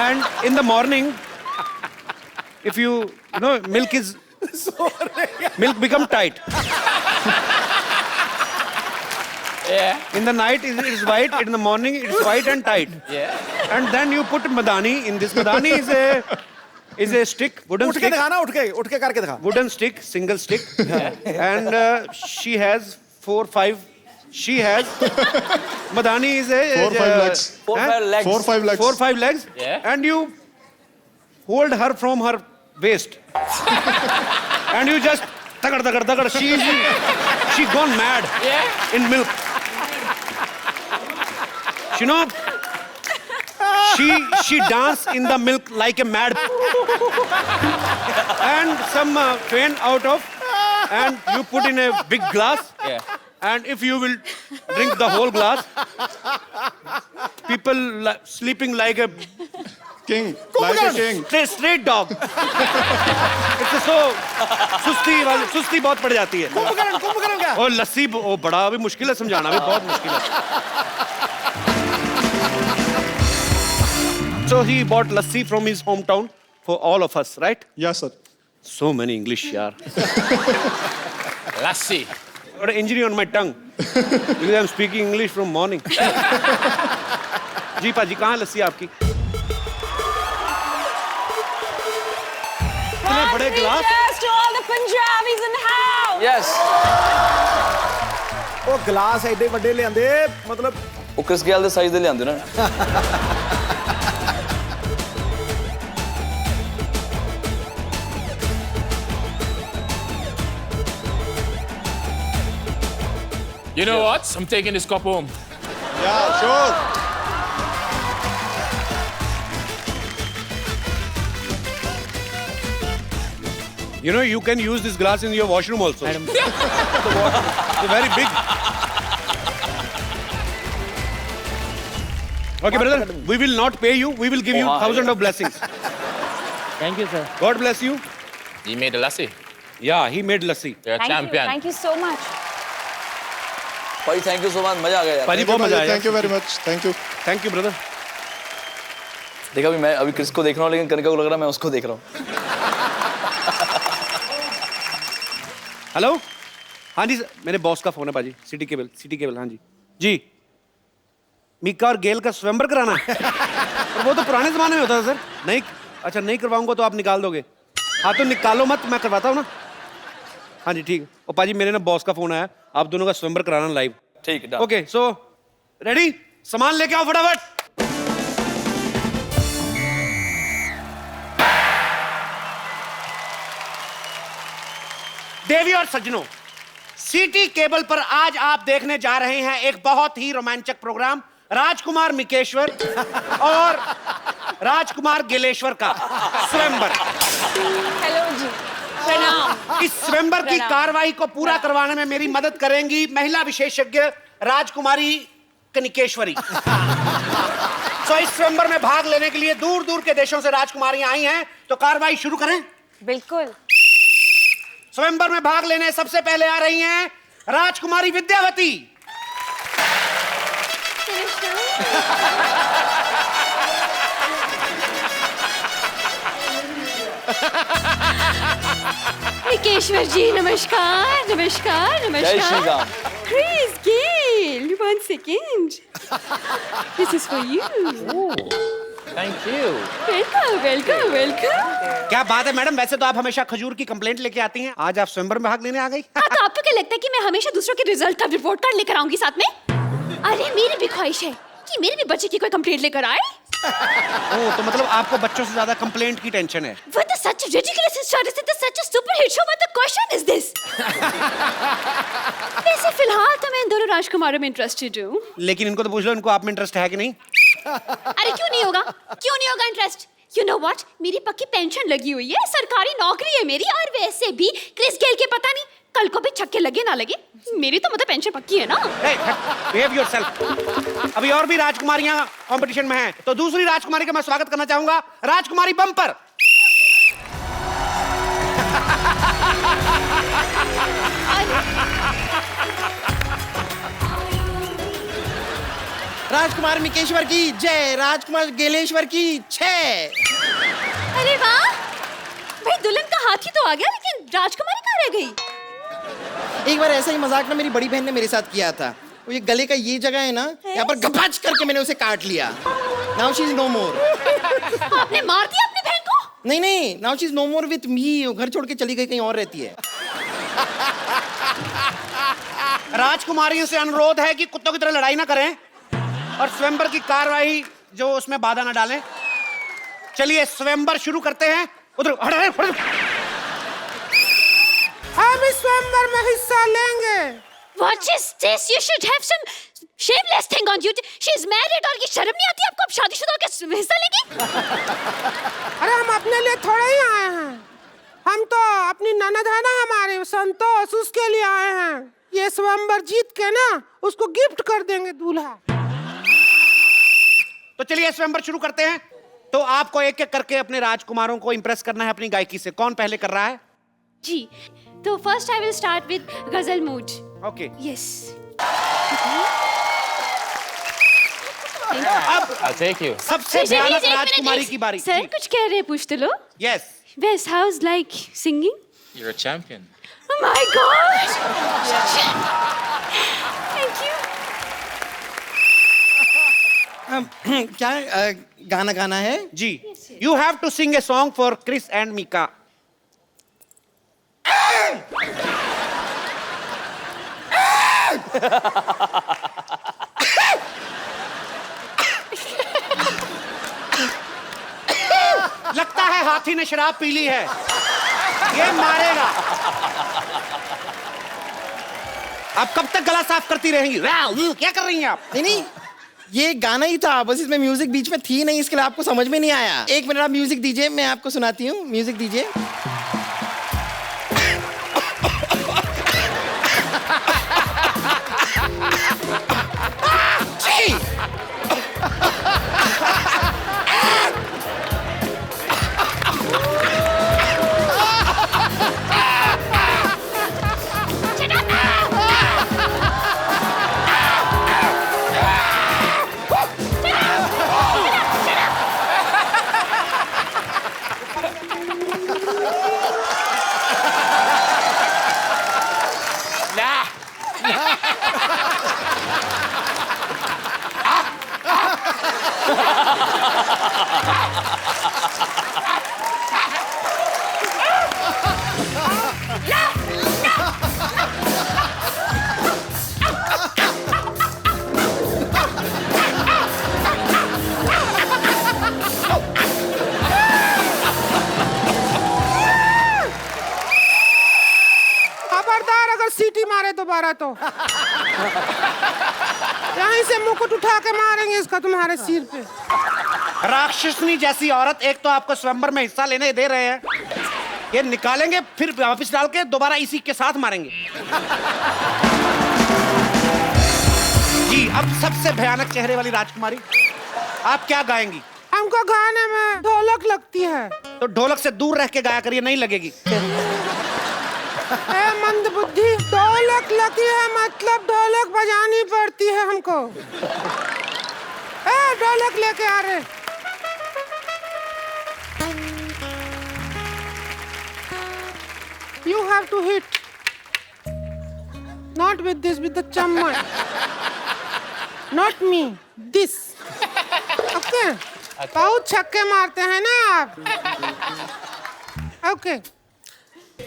and in the morning, if you know milk is milk become tight. Yeah. In the night it is white. In the morning it is white and tight. Yeah. And then you put madani. In this madani is a is a stick, wooden उठ के stick. दिखाना, उठ के करके दिखा. Wooden stick, single stick, and she has 4-5. She has. Madani is a 4-5 legs. 4-5 legs. 4-5 legs. 4-5 legs. Yeah. And you hold her from her waist, and you just tagad. She gone mad. Yeah. In milk. You know, she dance in the milk like a mad. And some faint out of, and you put in a big glass. Yeah. And if you will drink the whole glass, people sleeping like a King. Like a king. straight dog. It's so सुस्ती बहुत पड़ जाती है. कुंभकर्ण क्या? और लस्सी वो बड़ा भी मुश्किल है समझाना भी बहुत मुश्किल है. So he bought lassi from his hometown for all of us, right? Yes, sir. So many English, yaar. Lassi. Got an injury on my tongue because I'm speaking English from morning. जी पाजी कहाँ लस्सी आपकी? इतने बड़े गिलास? To all the Punjabis in the house. Yes. ਉਹ glass ਐਡੇ ਵੱਡੇ ਲਿਆਂਦੇ ਮਤਲਬ ਉਹ ਕ੍ਰਿਸ ਗੇਲ ਦੇ ਸਾਈਜ਼ ਦੇ ਲਿਆਂਦੇ ਨਾ. You know what? I'm taking this cup home. Yeah, sure. You know, you can use this glass in your washroom also. It's very big. Okay, brother, we will not pay you. We will give you 1,000 of blessings. Thank you, sir. God bless you. He made the lassi. Yeah, he made lassi. You're a champion. Thank you so much. भाई thank you so much, मजा आ गया यार. पाजी बहुत मजा आया. Thank you very much. Thank you. Thank you, brother. देखा भी मैं अभी क्रिस को देख रहा हूँ लेकिन कनिका को लग रहा है मैं उसको देख रहा हूँ. हेलो हाँ जी मेरे बॉस का फोन है पाजी. सिटी केबल हाँ जी मीका और गेल का स्वयंवर कराना है. और वो तो पुराने जमाने में होता था सर. नहीं अच्छा नहीं करवाऊंगा तो आप निकाल दोगे. हाँ तो निकालो मत, मैं करवाता हूँ ना. हाँ जी ठीक. और पाजी मेरे ना बॉस का फोन आया, आप दोनों का स्वयंवर कराना लाइव. ठीक है. ओके सो रेडी, सामान लेके आओ फटाफट. देवी और सज्जनों, सिटी केबल पर आज आप देखने जा रहे हैं एक बहुत ही रोमांचक प्रोग्राम, राजकुमार मिकेश्वर और राजकुमार गेलेश्वर का स्वयंवर. हेलो जी, प्रणाम. इस स्वयंवर की कार्रवाई को पूरा करवाने में मेरी मदद करेंगी महिला विशेषज्ञ राजकुमारी कनिकेश्वरी. तो इस स्वयंवर में भाग लेने के लिए दूर दूर के देशों से राजकुमारियां आई हैं, तो कार्रवाई शुरू करें. बिल्कुल. स्वयंवर में भाग लेने सबसे पहले आ रही हैं राजकुमारी विद्यावती. निकेश्वर जी नमस्कार नमस्कार जय श्री नमस्कार. Ram. Chris Gayle, 1 second. This is for you. Thank you. Welcome. क्या बात है मैडम, वैसे तो आप हमेशा खजूर की कंप्लेंट लेके आती हैं, आज आप स्वयंवर में भाग लेने आ गई. हाँ, तो आपको क्या लगता है कि मैं हमेशा दूसरों के रिजल्ट का रिपोर्ट कार्ड लेकर आऊंगी साथ में? अरे मेरी भी ख्वाहिश है कि मेरे भी बच्चे की कोई कंप्लेंट लेकर आए. ओह, तो मतलब आपको बच्चों से ज्यादा कंप्लेंट की टेंशन है. With such a ridiculous status in such a super hit show, what the question is this? वैसे फिलहाल तो मैं इन दोनों राजकुमारों में इंटरेस्टेड हूँ. लेकिन इनको तो पूछ लो, इनको आप में इंटरेस्ट है कि नहीं. अरे क्यों नहीं होगा इंटरेस्ट? You know what? मेरी पक्की पेंशन लगी हुई है, सरकारी नौकरी है मेरी, और वैसे भी क्रिस गेल के पता नहीं कल को भी छक्के लगे ना लगे, मेरी तो मतलब पेंशन पक्की है ना. Behave yourself. अभी और भी राजकुमारियां कंपटीशन में हैं, तो दूसरी राजकुमारी का मैं स्वागत करना चाहूंगा, राजकुमारी बम्पर. राजकुमार मिकेश्वर की जय, राजकुमार गेलेश्वर की छह. अरे वाह, भाई दुल्हन का हाथी तो आ गया, लेकिन राजकुमारी कहाँ रह गई? एक बार ऐसा ही मजाक ना मेरी बड़ी बहन ने मेरे साथ किया था. वो ये गले का ये जगह है ना, यहाँ पर गपाच करके मैंने उसे काट लिया. Now she is no more. आपने मार दिया अपनी बहन को? नहीं नहीं, now she is no more with me, वो घर छोड़ के चली गई, कहीं और रहती है। राजकुमारियों से अनुरोध है कि कुत्तों की तरह लड़ाई ना करें और स्वयंवर की कार्रवाई जो उसमें बाधा ना डालें। चलिए स्वयंवर शुरू करते हैं। उधर हम इस स्वयंवर में हिस्सा लेंगे। What is this? You should have some shameless thing on you. She is married और ये शर्म नहीं आती आपको? अब शादीशुदा होकर हिस्सा लेगी? अरे हम अपने लिए थोड़े ही आए हैं, हम तो अपनी ननद है ना हमारे संतोष, उसके लिए आए हैं। ये स्वयंवर जीत के ना उसको गिफ्ट कर देंगे दूल्हा। तो चलिए स्वयंवर शुरू करते हैं। तो आपको एक एक करके अपने राजकुमारों को इंप्रेस करना है अपनी गायकी से। कौन पहले कर रहा है? जी, तो first I will start with गजल mood. ओके। Yes. अब I'll take you. सबसे भयानक राजकुमारी की बारी। सर कुछ कह रहे हैं, पूछ तो लो। Yes. Best house like singing? You're a champion. Oh my God! Thank you. क्या गाना गाना है? जी, you have to sing a song for Chris and Mika. लगता है हाथी ने शराब पी ली है, ये मारेगा। आप कब तक गला साफ करती रहेंगी? क्या कर रही हैं आप? नहीं नहीं, ये गाना ही था, बस इसमें म्यूजिक बीच में थी नहीं, इसके लिए आपको समझ में नहीं आया। एक मिनट आप म्यूजिक दीजिए, मैं आपको सुनाती हूँ। म्यूजिक दीजिए। खबरदार अगर सीटी मारे दोबारा तो यहीं से मुकुट उठा के मारेंगे इसका तुम्हारे सिर पे। राक्षसनी जैसी औरत, एक तो आपको स्वयंवर में हिस्सा लेने दे रहे हैं, ये निकालेंगे फिर वापस डाल के दोबारा इसी के साथ मारेंगे। जी, अब सबसे भयानक चेहरे वाली राजकुमारी, आप क्या गाएंगी? हमको गाने में ढोलक लगती है। तो ढोलक से दूर रह के गाया करिए, नहीं लगेगी। ए मंद बुद्धि, ढोलक लगी है मतलब ढोलक बजानी पड़ती है हमको। ए ढोलक लेके आ रहे। You have to hit, not with this, with the chamman. Not me, this. Okay? बहुत छक्के मारते हैं ना आप। Okay.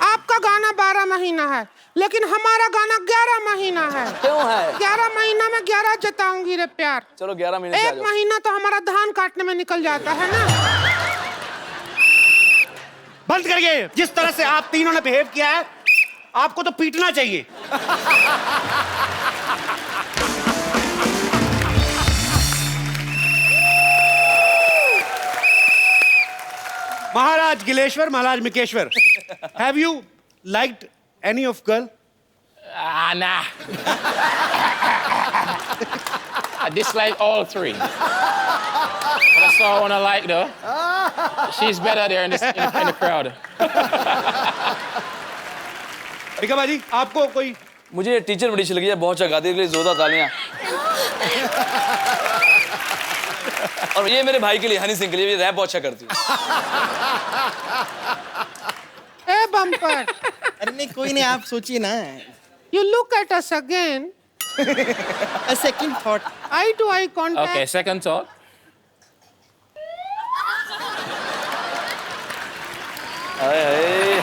आपका गाना 12 महीना है, लेकिन हमारा गाना 11 महीना है। क्यों है? 11 महीना में 11 जताऊंगी रे प्यार। चलो 11 महीने से आ एक जाओ। महीना तो हमारा धान काटने में निकल जाता है ना। बंद करिए। जिस तरह से आप तीनों ने बिहेव किया है, आपको तो पीटना चाहिए। महाराज गिलेश्वर, महाराज मिकेश्वर, have you liked any of girl? Nah. I dislike all three. But I saw one I like though. She's better there in the crowd. Bhika बाजी, आपको कोई? मुझे टीचर बड़ी अच्छी लगी है, बहुत अच्छा गाती है, इसके लिए जोरदार तालियां। और ये मेरे भाई के लिए, हनी सिंह के लिए, ये रैप बहुत अच्छा करती है। ए बम्पर। अरे नहीं, कोई नहीं, आप सोचिए ना। You look at us again. A second thought. Eye to eye contact. Okay, second thought. हाय हाय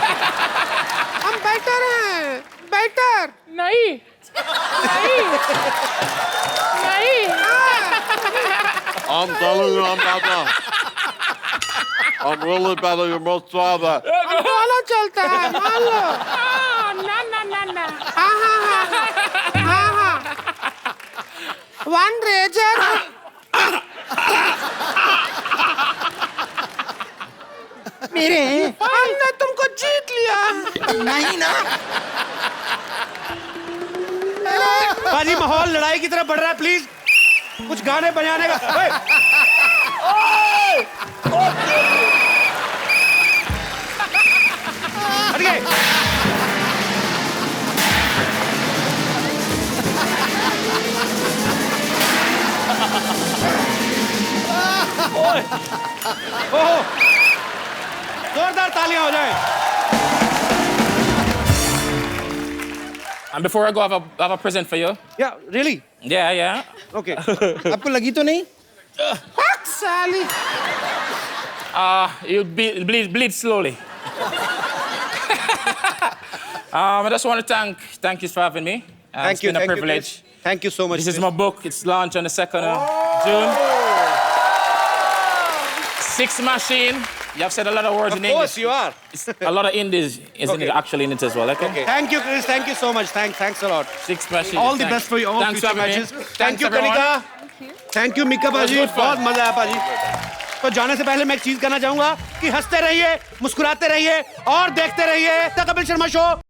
हम बैटर हैं, बैटर। नहीं नहीं नहीं I'm telling you, I'm better. I'm really better. You must try that. दोनों चलता है, मान लो। ना ना ना ना हाँ। One razor। मेरे हमने तुमको जीत लिया। नहीं ना। बाजी माहौल लड़ाई की तरफ बढ़ रहा है, प्लीज कुछ गाने बजाने का। हट गए। ओहो, जोरदार तालियां हो जाए। And before I go, I have a present for you. Yeah, really? Yeah. Okay. आपको लगी तो नहीं? फक साली। You bleed slowly. I just want to thank you for having me. It's been a privilege. Thank you so much. This is my book. It's launched on the 2nd of June. Six Machine. You have said a lot of words in English. Of course you are. A lot of Indies is actually in it as well, okay? Thank you, Chris. Thank you so much. Thanks a lot. Six Machine. All the best for you. All Thanks future for having me. matches. Thanks, Thank you, everyone. Kanika. Thank you, Mika Baji. good fun. बहुत मजा आया पाजी। तो जाने से पहले मैं एक चीज कहना चाहूंगा कि हंसते रहिए, मुस्कुराते रहिए और देखते रहिए द कपिल शर्मा शो।